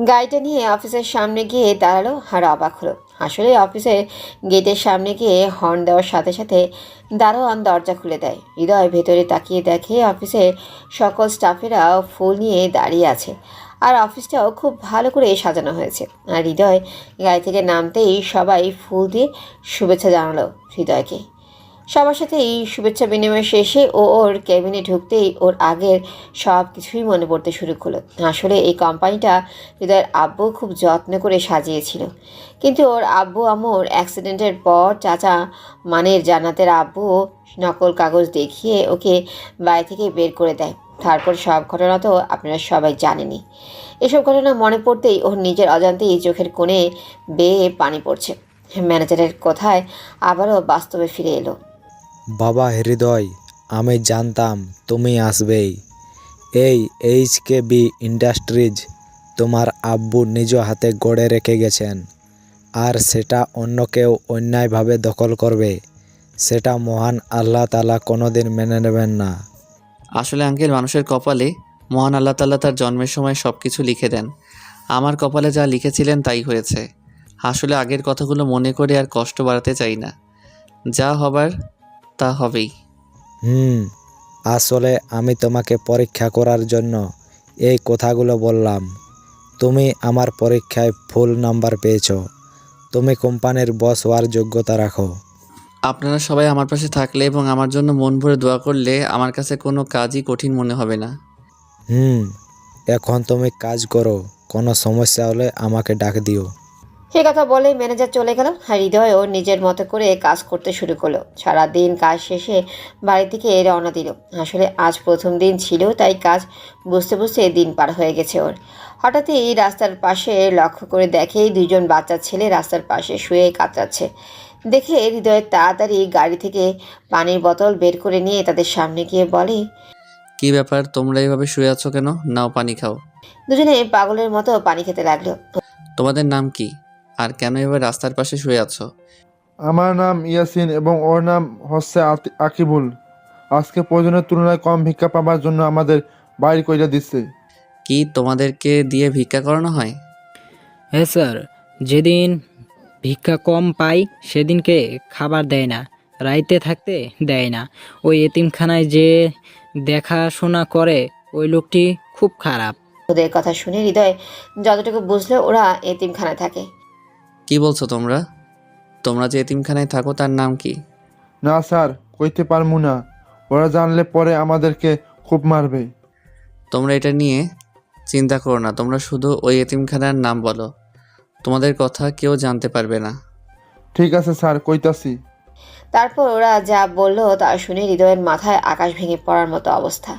গাড়িটা নিয়ে অফিসের সামনে গিয়ে দাঁড়ালো আর অবাক হলো। আসলে অফিসের গেটের সামনে গিয়ে হর্ন দেওয়ার সাথে সাথে দারোয়ান দরজা খুলে দেয়। হৃদয় ভেতরে তাকিয়ে দেখে অফিসের সকল স্টাফেরা ফুল নিয়ে দাঁড়িয়ে আছে আর অফিসটাও খুব ভালো করে সাজানো হয়েছে। আর হৃদয় গাড়ি থেকে নামতেই সবাই ফুল দিয়ে শুভেচ্ছা জানালো হৃদয়কে। সবার সাথে এই শুভেচ্ছা বিনিময় শেষে ও ওর কেবিনে ঢুকতেই ওর আগের সব কিছুই মনে পড়তে শুরু করলো। আসলে এই কোম্পানিটা হৃদয়ের আব্বু খুব যত্ন করে সাজিয়েছিল, কিন্তু ওর আব্বু আম্মুর অ্যাক্সিডেন্টের পর চাচা মানের জান্নাতের আব্বু নকল কাগজ দেখিয়ে ওকে বাড়ি থেকে বের করে দেয়। তারপর সব ঘটনা তো আপনারা সবাই জানেনই। এসব ঘটনা মনে পড়তেই ওর নিজের অজান্তেই চোখের কোণে বেয়ে পানি পড়ছে। ম্যানেজারের কথায় আবারও বাস্তবে ফিরে এলো। বাবা হৃদয়, আমি জানতাম তুমি আসবেই। এই HKB ইন্ডাস্ট্রিজ তোমার আব্বু নিজ হাতে গড়ে রেখে গেছেন, আর সেটা অন্য কেউ অন্যায়ভাবে দখল করবে, সেটা মহান আল্লাহ তাআলা কোনোদিন মেনে নেবেন না। আসলে আঙ্কেল, মানুষের কপালে মহান আল্লাহ তাআলা তার জন্মের সময় সব কিছু লিখে দেন। আমার কপালে যা লিখেছিলেন তাই হয়েছে। আসলে আগের কথাগুলো মনে করে আর কষ্ট বাড়াতে চাই না। যা হবার তা হবেই। আসলে আমি তোমাকে পরীক্ষা করার জন্য এই কথাগুলো বললাম। তুমি আমার পরীক্ষায় ফুল নাম্বার পেয়েছো। তুমি কোম্পানির বস হওয়ার যোগ্যতা রাখো। আপনারা সবাই আমার পাশে থাকলে এবং আমার জন্য মন ভরে দোয়া করলে আমার কাছে কোনো কাজই কঠিন মনে হবে না। এখন তুমি কাজ করো, কোনো সমস্যা হলে আমাকে ডাক দিও। সে কথা বলে ম্যানেজার চলে গেল আর হৃদয় ওর নিজের মতো করে কাজ করতে শুরু করলো। সারাদিন কাজ শেষে বাড়ি থেকে রওনা দিল। আসলে আজ প্রথম দিন ছিল, তাই কাজ বুঝতে বুঝতে দিন পার হয়ে গেছে ওর। হঠাৎই রাস্তার পাশে লক্ষ্য করে দেখে দুজন বাচ্চা ছেলে রাস্তার পাশে শুয়ে কাতরাচ্ছে। দেখে হৃদয় তাড়াতাড়ি গাড়ি থেকে পানির বোতল বের করে নিয়ে তাদের সামনে গিয়ে বলে, কি ব্যাপার, তোমরা এইভাবে শুয়ে আছো কেন? নাও পানি খাও। দুজনে পাগলের মতো পানি খেতে লাগলো। তোমাদের নাম কি আর কেন এভাবে রাস্তার পাশে শুয়ে আছো? আমার নাম ইয়াসিন এবং ওর নাম হচ্ছে আকিবুল। আজকে প্রয়োজনের তুলনায় কম ভিক্ষা পাবার জন্য আমাদের বাইর কইরা দিচ্ছে। কি তোমাদেরকে দিয়ে ভিক্ষা করানো হয়? হ্যাঁ স্যার, যেদিন ভিক্ষা কম পাই সেদিনকে খাবার দেয় না, রাইতে থাকতে দেয় না। ওই এতিমখানায় যে দেখাশোনা করে ওই লোকটি খুব খারাপ। ওদের কথা শুনে হৃদয় যতটুকু বুঝলো ওরা এতিমখানায় থাকে। কি বলছো তোমরা? তোমরা যে এতিমখানায় থাকো তার নাম কি? না স্যার, কইতে পারবো না। ওরা জানলে পরে আমাদেরকে খুব মারবে। তোমরা এটা নিয়ে চিন্তা করো না, তোমরা শুধু ওই এতিমখানার নাম বলো। তোমাদের কথা কেউ জানতে পারবে না। ঠিক আছে স্যার, কইতাছি। তারপর ওরা যা বলল তা শুনে হৃদয়ের মাথায় আকাশ ভেঙে পড়ার মতো অবস্থা।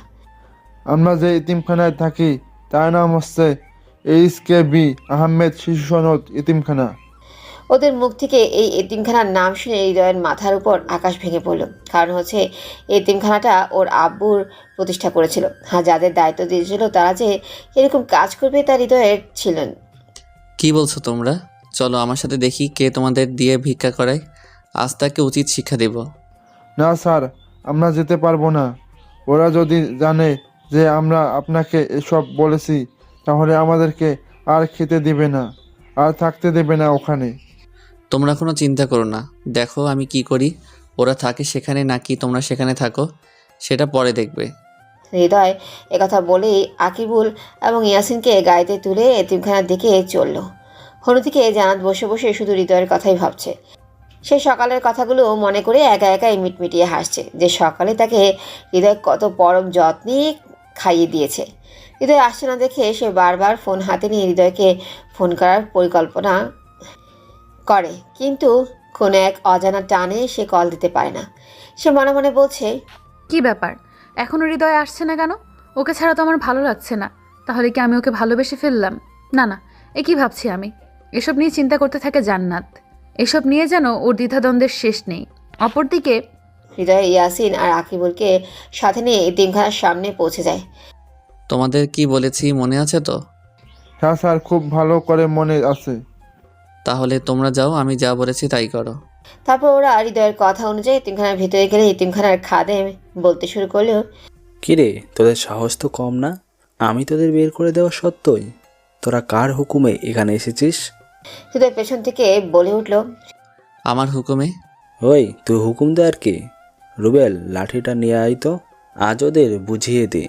আমরা যে এতিমখানায় থাকি তার নাম হচ্ছে HKB আহমেদ শিশু সনদ এতিমখানা। ওদের মুখ থেকে এই এতিমখানার নাম শুনে হৃদয়ের মাথার উপর আকাশ ভেঙে পড়ল। কারণ হচ্ছে এতিমখানাটা ওর আব্বুর প্রতিষ্ঠা করেছিল, আর যাদের দায়িত্ব দিয়েছিল তারা যে এরকম কাজ করবে তা হৃদয়ের ছিলেন। কি বলছো তোমরা? চলো আমার সাথে দেখি কে তোমাদের দিয়ে ভিক্ষা করায়। আজ তাকে উচিত শিক্ষা দেব। না স্যার, আমরা যেতে পারবো না। ওরা যদি জানে যে আমরা আপনাকে এসব বলেছি তাহলে আমাদেরকে আর খেতে দেবে না, আর থাকতে দেবে না ওখানে। তোমরা কোনো চিন্তা করো না, দেখো আমি কি করি। ওরা থাকে সেখানে নাকি তোমরা সেখানে থাকো সেটা পরে দেখবে। হৃদয় একথা বলেই আকিবুল এবং ইয়াসিনকে গাড়িতে তুলে এতিমখানার দিকে চলল। অন্যদিকে জানাত বসে বসে শুধু হৃদয়ের কথাই ভাবছে। সে সকালের কথাগুলো মনে করে একা একাই মিটমিটিয়ে হাসছে, যে সকালে তাকে হৃদয় কত পরম যত্নে খাইয়ে দিয়েছে। হৃদয় আসছে না দেখে সে বারবার ফোন হাতে নিয়ে হৃদয়কে ফোন করার পরিকল্পনা করে, কিন্তু কোনো এক অজানা টানে সে কল দিতে পারে না। সে মনে মনে বলছে, কি ব্যাপার, এখনো হৃদয় আসছে না কেন? ওকে ছাড়া তো আমার ভালো লাগছে না। তাহলে কি আমি ওকে ভালোবেসে ফেললাম? না না, এ কি ভাবছি আমি? এসব নিয়ে চিন্তা করতে থাকে জান্নাত। এসব নিয়ে যেন ওর দ্বিধাদ্বন্দ্বের শেষ নেই। অপরদিকে হৃদয় ইয়াসিন আর আকিবুলকে সাথে নিয়ে এতিমখানার সামনে পৌঁছে যায়। তোমাদের কি বলেছি মনে আছে তো? হ্যাঁ স্যার, খুব ভালো করে মনে আছে। তাহলে তোমরা যাও, আমি যা বলেছি তাই করো। তারপর ওরা হৃদয়ের কথা অনুযায়ী এতিমখানার ভিতরে গেলে এতিমখানার খাদেম বলতে শুরু করলো, কিরে, তোদের সাহস তো কম না? আমি তোদের বের করে দেওয়া সত্ত্বই তোরা কার হুকুমে এখানে এসেছিস? হৃদয় পেছন থেকে বলে উঠল, আমার হুকুমে? ওই তুই হুকুম দে আর কি? রুবেল, লাঠিটা নিয়ে আয় তো। আজ ওদের বুঝিয়ে দে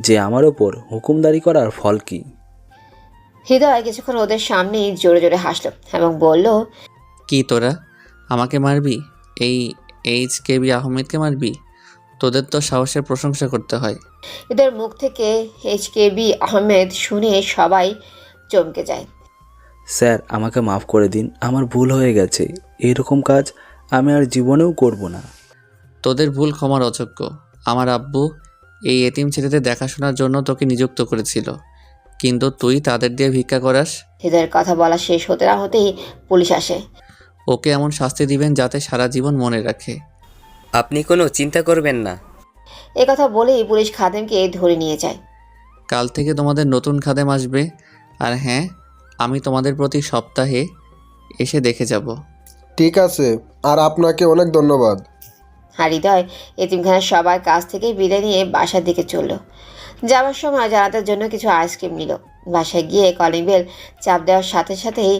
যে আমার ওপর হুকুমদারি করার ফল কি। হৃদয় কিছুক্ষণ ওদের সামনেই জোরে জোরে হাসলো এবং বলল, কি তোরা আমাকে মারবি? এই HKB আহমেদকে মারবি? তোদের তো সাহসের প্রশংসা করতে হয়। এদের মুখ থেকে HKB আহমেদ শুনে সবাই চমকে যায়। স্যার, আমাকে মাফ করে দিন, আমার ভুল হয়ে গেছে। এরকম কাজ আমি আর জীবনেও করব না। তোদের ভুল ক্ষমার অযোগ্য। আমার আব্বু এই এতিম ছেলেদের দেখাশোনার জন্য তোকে নিযুক্ত করেছিল, কিন্তু তুই তাদের দিয়ে ভিক্ষা করাস। হৃদয়ের কথা বলা শেষ হতে না হতেই পুলিশ আসে। ওকে এমন শাস্তি দিবেন যাতে সারা জীবন মনে রাখে। আপনি কোনো চিন্তা করবেন না। এ কথা বলেই পুলিশ খাদেমকে ধরে নিয়ে যায়। কাল থেকে তোমাদের নতুন খাদেম আসবে, আর হ্যাঁ, আমি তোমাদের প্রতি সপ্তাহে এসে দেখে যাব। ঠিক আছে, আর আপনাকে অনেক ধন্যবাদ। আর হৃদয় এতিমখানার সবার কাছ থেকে বিদায় নিয়ে বাসার দিকে চলল। যাওয়ার সময় জানাতের জন্য কিছু আইসক্রিম নিল। বাসায় গিয়ে কলিং বেল চাপ দেওয়ার সাথে সাথেই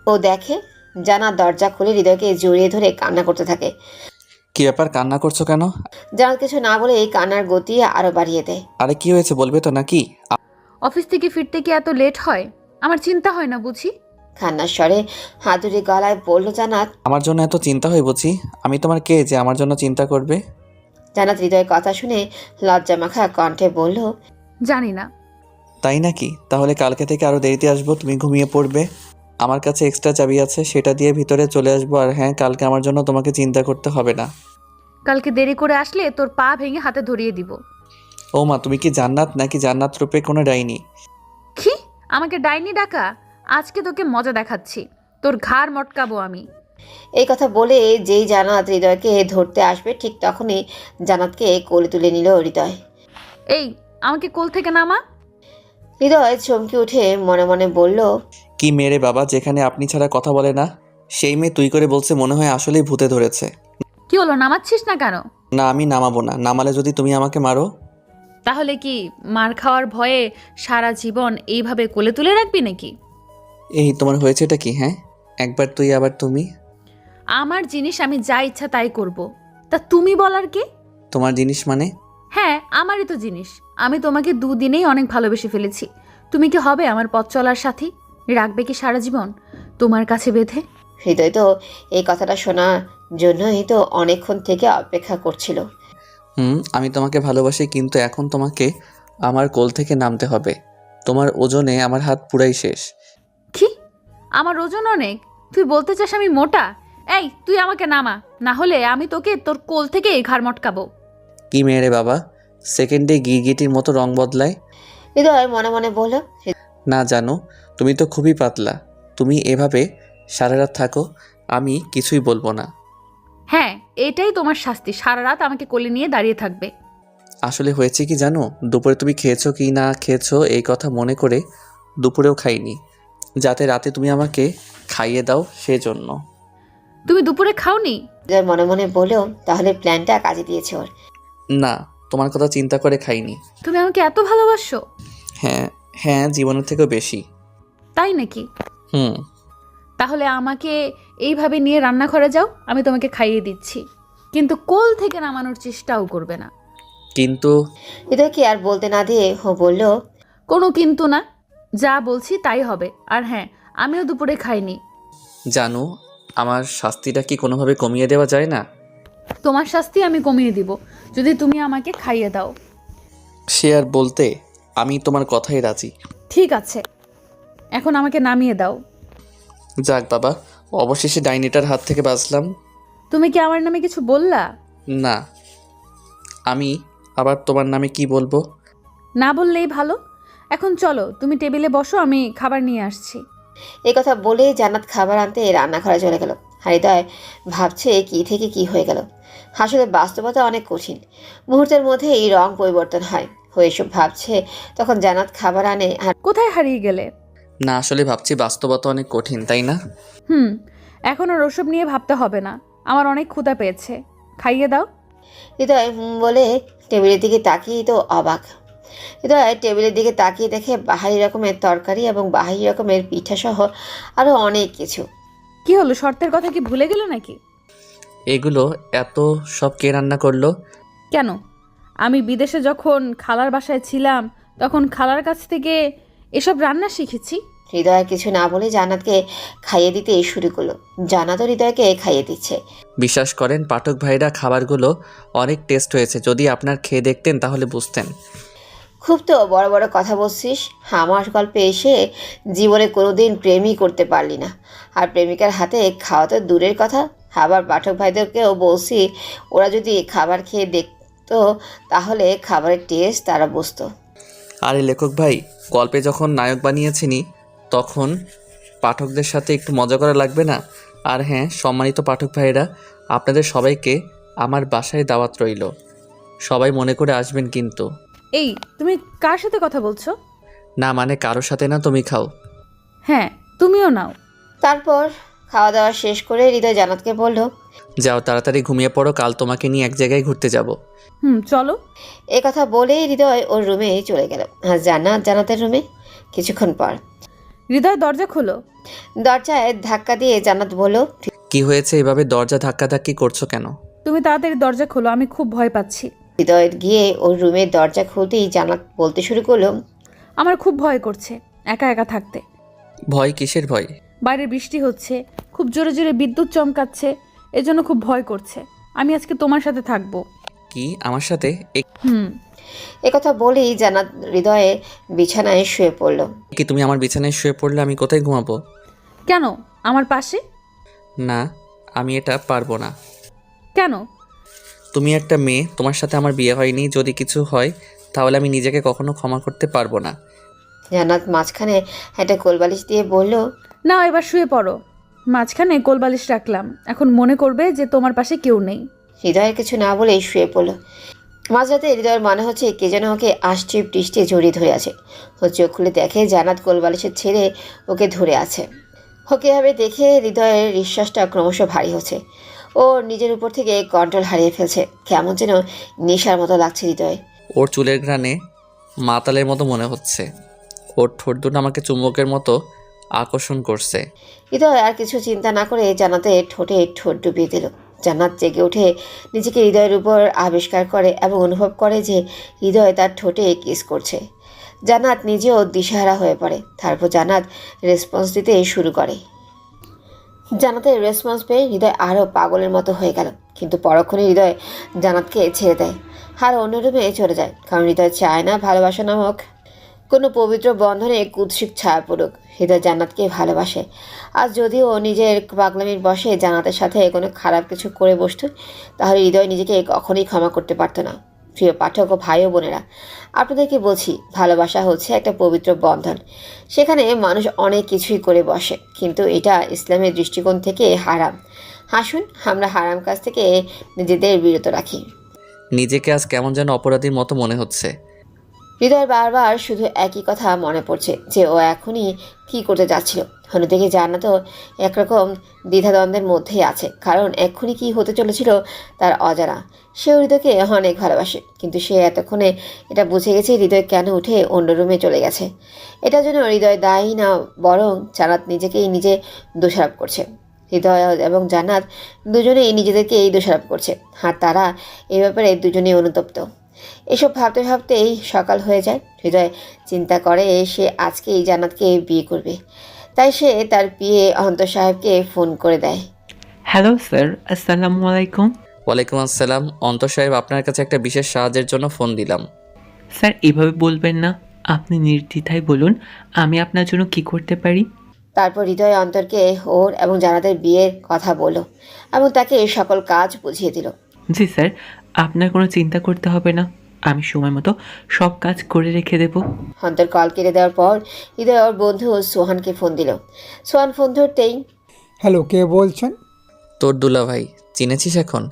ও দেখে জানাত দরজা খুলে হৃদয়কে জড়িয়ে ধরে কান্না করতে থাকে। কি ব্যাপার, কান্না করছো কেন? জানাত কিছু না বলে এই কান্নার গতি আরো বাড়িয়ে দেয়। আরে কি হয়েছে বলবে তো নাকি? অফিস থেকে ফিরতে কি এত লেট হয়? আমার চিন্তা হয় না বুঝি? কান্নার স্বরে হাতুড়ি গলায় বলল জানাত, আমার জন্য এত চিন্তা হয় বুঝি? আমি তোমার কে যে আমার জন্য চিন্তা করবে? জানাত হৃদয়ের কথা শুনে লজ্জা মাখা কণ্ঠে বলল, জানি না। তাই নাকি? তাহলে কালকে থেকে আরো দেরিতে আসবো, তুমি ঘুমিয়ে পড়বে। আমার কাছে এক্সট্রা চাবি আছে, সেটা দিয়ে ভিতরে চলে আসবো। আর হ্যাঁ, কালকে আমার জন্য তোমাকে চিন্তা করতে হবে না। কালকে দেরি করে আসলে তোর পা ভেঙে হাতে ধরিয়ে দিব। ও মা, তুমি কি জান্নাত নাকি জান্নাত রূপে কোনো ডাইনি? কি? আমাকে ডাইনি ডাকা? আজকে তোকে মজা দেখাচ্ছি, তোর ঘাড় মটকাবো আমি। এই কথা বলে যেই জানাত হৃদয়কে ধরতে আসবে ঠিক তখনই জানাতকে কোলে তুলে নিল হৃদয়। এই, আমাকে কোল থেকে নামা। হৃদয় চমকে উঠে মনে মনে বলল, কি মেরে বাবা, যেখানে আপনি ছাড়া কথা বলে না সেই মেয়ে তুই করে বলছে, মনে হয় আসলেই ভূতে ধরেছে। কি হলো, নামাচ্ছিস না কেন? না, আমি নামাবো না। নামালে যদি তুমি আমাকে মারো? তাহলে কি মার খাওয়ার ভয়ে সারা জীবন এইভাবে কোলে তুলে রাখবি নাকি? এই তোমার হয়েছেটা কি? হ্যাঁ, একবার তুই আবার তুমি। আমার জিনিস আমি যা ইচ্ছা তাই করব, তা তুমি বলার কে? তোমার জিনিস মানে? হ্যাঁ, আমারই তো জিনিস। আমি তোমাকে দুদিনেই অনেক ভালোবেসে ফেলেছি। তুমি কি হবে আমার পথ চলার সাথী? রাখবে কি সারা জীবন তোমার কাছে বেঁধে? হৃদয় তো এই কথাটা শোনার জন্যই তো অনেকক্ষণ থেকে অপেক্ষা করছিল। আমি তোমাকে ভালোবাসি, কিন্তু এখন তোমাকে আমার কোল থেকে নামতে হবে। তোমার ওজনে আমার হাত পুরাই শেষ। কি? আমার ওজন অনেক? তুই বলতে চাস আমি মোটা? এই, তুই আমাকে নামা, না হলে আমি তোকে তোর কোল থেকে ঘাড় মটকাবো। কি মেয়ে বাবা, সেকেন্ডে গিরগিটির মতো রং বদলায়। হৃদয় মনে মনে বলল, না জানো, তুমি তো খুবই পাতলা। তুমি এভাবে সারা রাত থাকো, আমি কিছুই বলবো না। হ্যাঁ, এটাই তোমার শাস্তি, সারা রাত আমাকে কোলে নিয়ে দাঁড়িয়ে থাকবে। আসলে হয়েছে কি জানো, দুপুরে তুমি খেয়েছো কি না খেয়েছো এই কথা মনে করে দুপুরেও খাইনি, যাতে রাতে তুমি আমাকে খাইয়ে দাও সেজন্য। তুমি দুপুরে খাওনি? হৃদয় মনে মনে বললেও তাহলে প্ল্যানটা কাজে দিয়েছে ওর। না, তোমার কথা চিন্তা করে খাইনি। তুমি আমাকে এত ভালোবাসো? হ্যাঁ হ্যাঁ, জীবনের থেকেও বেশি। তাই নাকি? হুম। তাহলে আমাকে এইভাবে নিয়ে রান্নাঘরে যাও, আমি তোমাকে খাইয়ে দিচ্ছি, কিন্তু কোল থেকে নামানোর চেষ্টাও করবে না। কিন্তু হৃদয়কে আর বলতে না দিয়ে ও বলল, কোনো কিন্তু না, যা বলছি তাই হবে। আর হ্যাঁ, আমিও দুপুরে খাইনি। জানো, আমার শাস্তিটা কি কোনোভাবে কমিয়ে দেওয়া যায় না? তোমার শাস্তি আমি কমিয়ে দিব যদি তুমি আমাকে খাইয়ে দাও। সে আর বলতে, আমি তোমার কথাই রাজি। ঠিক আছে, এখন আমাকে নামিয়ে দাও। যাক বাবা, অবশেষে ডাইনিটার হাত থেকে বাঁচলাম। তুমি কি আমার নামে কিছু বললা? না, আমি আবার তোমার নামে কি বলবো? না বললেই ভালো। এখন চলো, তুমি টেবিলে বসো, আমি খাবার নিয়ে আসছি। এই কথা বলে জান্নাত খাবার আনতে রান্নাঘরে চলে গেল। হৃদয় ভাবছে কি থেকে কি হয়ে গেল। আসলে বাস্তবতা অনেক কঠিন, মুহূর্তের মধ্যে এই রং পরিবর্তন হয়। এসব ভাবছে তখন জান্নাত খাবার আনে। আর কোথায় হারিয়ে গেলে? না, আসলে ভাবছি বাস্তবতা অনেক কঠিন, তাই না? এখন আর ওসব নিয়ে ভাবতে হবে না, আমার অনেক ক্ষুধা পেয়েছে, খাইয়ে দাও। হৃদয় বলে টেবিলের দিকে তাকিয়ে তো অবাক। হৃদয় টেবিলের দিকে তাকিয়ে দেখে বাহারি রকমের তরকারি এবং বাহারি রকমের পিঠা সহ আরো অনেক কিছু। কি হলো, শর্তের কথা কি ভুলে গেলে নাকি? এগুলো এত সব কে রান্না করলো? কেন, আমি বিদেশে যখন খালার বাসায় ছিলাম তখন খালার কাছ থেকে এসব রান্না শিখেছি। হৃদয় কিছু না বলে জান্নাতকে খাইয়ে দিতে শুরু করলো। জান্নাতও হৃদয়কে খাইয়ে দিচ্ছে। বিশ্বাস করেন পাঠক ভাইরা, খাবারগুলো অনেক টেস্ট হয়েছে। যদি আপনার খেয়ে দেখতেন তাহলে বুঝতেন। খুব তো বড় বড় কথা বলছিস, আমার গল্পে এসে জীবনে কোনোদিন প্রেমই করতে পারলি না, আর প্রেমিকার হাতে খাওয়া তো দূরের কথা, আবার পাঠক ভাইদেরকেও বলছি ওরা যদি খাবার খেয়ে দেখতো তাহলে খাবারের টেস্ট তারা বুঝতো। আরে লেখক ভাই, গল্পে যখন নায়ক বানিয়েছিনি তখন পাঠকদের সাথে একটু মজা করা লাগবে না? আর হ্যাঁ, সম্মানিত পাঠক ভাইরা, আপনাদের সবাইকে আমার বাসায় দাওয়াত রইল, সবাই মনে করে আসবেন কিন্তু। এই, তুমি কার সাথে কথা বলছো? না মানে কারোর সাথে না, তুমি খাও। হ্যাঁ, তুমিও নাও। তারপর খাওয়া দাওয়া শেষ করে হৃদয় জান্নাতকে বলল, যাও তাড়াতাড়ি ঘুমিয়ে পড়ো, কাল তোমাকে নিয়ে এক জায়গায় ঘুরতে যাব। চলো। এ কথা বলেই হৃদয় ওর রুমে চলে গেল, আর জান্নাত জান্নাতের রুমে। কিছুক্ষণ পর হৃদয় দরজা খোলো। দরজায় ধাক্কা দিয়ে জান্নাত বলল, কি হয়েছে, এভাবে দরজা ধাক্কাধাক্কি করছো কেন? তুমি তাড়াতাড়ি দরজা খোলো, আমি খুব ভয় পাচ্ছি। হৃদয় গিয়ে ওর রুমের দরজা খুলতেই জান্নাত বলতে শুরু করলো, আমার খুব ভয় করছে একা একা থাকতে। ভয় কিসের ভয়? বাইরে বৃষ্টি হচ্ছে, খুব জোরে জোরে বিদ্যুৎ চমকাচ্ছে, এজন্য খুব ভয় করছে। আমি আজকে তোমার সাথে থাকবো। কি আমার সাথে? এ কথা বলেই জান্নাত হৃদয়ে বিছানায় শুয়ে পড়ল। কি তুমি আমার বিছানায় শুয়ে পড়লে আমি কোথায় ঘুমাবো? কেন, আমার পাশে? না, আমি এটা পারবো না। কেন? তুমি একটা মেয়ে, তোমার সাথে আমার বিয়ে হয়নি, যদি কিছু হয় তাহলে আমি নিজেকে কখনো ক্ষমা করতে পারবো না। জান্নাত মাঝখানে একটা কোলবালিশ দিয়ে বলল, না, এবার শুয়ে পড়ো। মাঝখানে কোলবালিশ রাখলাম, এখন মনে করবে যে তোমার পাশে কেউ নেই। হৃদয়ের কিছু না বলেই শুয়ে পড়ল। মাঝরাতে হৃদয়ের মনে হচ্ছে কে যেন ওকে আষ্টে পৃষ্ঠে জড়িয়ে ধরে আছে। ও চোখ খুলে দেখে জান্নাত কোলবালিশের ছেড়ে ওকে ধরে আছে। ওকে ভাবে দেখে হৃদয়ের নিঃশ্বাসটা ক্রমশ ভারী হচ্ছে। ও নিজের উপর থেকে কন্ট্রোল হারিয়ে ফেলছে, কেমন যেন নেশার মতো লাগছে হৃদয়। ওর চুলের ঘ্রাণে মাতালের মতো মনে হচ্ছে, ওর ঠোঁট দুটো আমাকে চুম্বকের মতো আকর্ষণ করছে। হৃদয় আর কিছু চিন্তা না করে জান্নাতের ঠোঁটে ঠোঁট ডুবিয়ে দিল। জান্নাত জেগে উঠে নিজেকে হৃদয়ের উপর আবিষ্কার করে এবং অনুভব করে যে হৃদয় তার ঠোঁটে কিস করছে। জান্নাত নিজেও দিশেহারা হয়ে পড়ে। তারপর জান্নাত রেসপন্স দিতে শুরু করে। জান্নাতের রেসপন্স পেয়ে হৃদয় আরও পাগলের মতো হয়ে গেল, কিন্তু পরক্ষণে হৃদয় জান্নাতকে ছেড়ে দেয় আর অন্য রুমে চলে যায়। কারণ হৃদয় চায় না ভালোবাসা নামক কোনো পবিত্র বন্ধনে কুৎসিত ছায়া পড়ুক। হৃদয় জান্নাতকে ভালোবাসে, আর যদিও নিজের পাগলামির বশে জান্নাতের সাথে কোনো খারাপ কিছু করে বসত, তাহলে হৃদয় নিজেকে কখনোই ক্ষমা করতে পারত না। প্রিয় পাঠক ও ভাই ও বোনেরা, আপনাদেরকে বলছি ভালোবাসা হচ্ছে একটা পবিত্র বন্ধন। সেখানে মানুষ অনেক কিছুই করে বসে, কিন্তু এটা ইসলামের দৃষ্টিকোণ থেকে হারাম। হাসুন আমরা হারাম কাজ থেকে নিজেদের বিরত রাখি। নিজেকে আজ কেমন যেন অপরাধীর মতো মনে হচ্ছে। হৃদয়ের বারবার শুধু একই কথা মনে পড়ছে যে ও এখনই কী করতে যাচ্ছিল। অন্যদিকে জান্নাতও একরকম দ্বিধাদ্বন্দ্বের মধ্যেই আছে, কারণ এক্ষুনি কী হতে চলেছিল তার অজানা। সে হৃদয়কে অনেক ভালোবাসে, কিন্তু সে এতক্ষণে এটা বুঝে গেছে হৃদয় কেন উঠে অন্য রুমে চলে গেছে। এটার জন্য হৃদয় দায়ী না, বরং জান্নাত নিজেকেই নিজে দোষারোপ করছে। হৃদয় এবং জান্নাত দুজনেই নিজেদেরকেই দোষারোপ করছে, আর তারা এই ব্যাপারে দুজনেই অনুতপ্ত। এসব ভাবতে ভাবতেই সকাল হয়ে যায়। হৃদয় চিন্তা করে সে আজকেই জান্নাতকে বিয়ে করবে, তাই সে তার বিয়ে অন্তর সাহেবকে ফোন করে দেয়। হ্যালো স্যার, আসসালামু আলাইকুম। ওয়ালাইকুম আসসালাম। অন্তর সাহেব, আপনার কাছে একটা বিশেষ সাহায্যের জন্য ফোন দিলাম। স্যার এভাবে বলবেন না, আপনি নির্দ্বিধায় বলুন আমি আপনার জন্য কি করতে পারি। তারপর হৃদয় অন্তরকে ওর এবং জান্নাতের বিয়ের কথা বলল এবং তাকে সকল কাজ বুঝিয়ে দিল। জি স্যার, আপনার কোনো চিন্তা করতে হবে না, আমি সময় মতো সব কাজ করে রেখে দেব। অন্তর কল কেটে দেওয়ার পর হৃদয় ওর বন্ধু সোহানকে ফোন দিল। সোহান ফোন ধরতেই, হ্যালো, কে বলছেন? তোর দুলা ভাই, চিনেছিস এখন?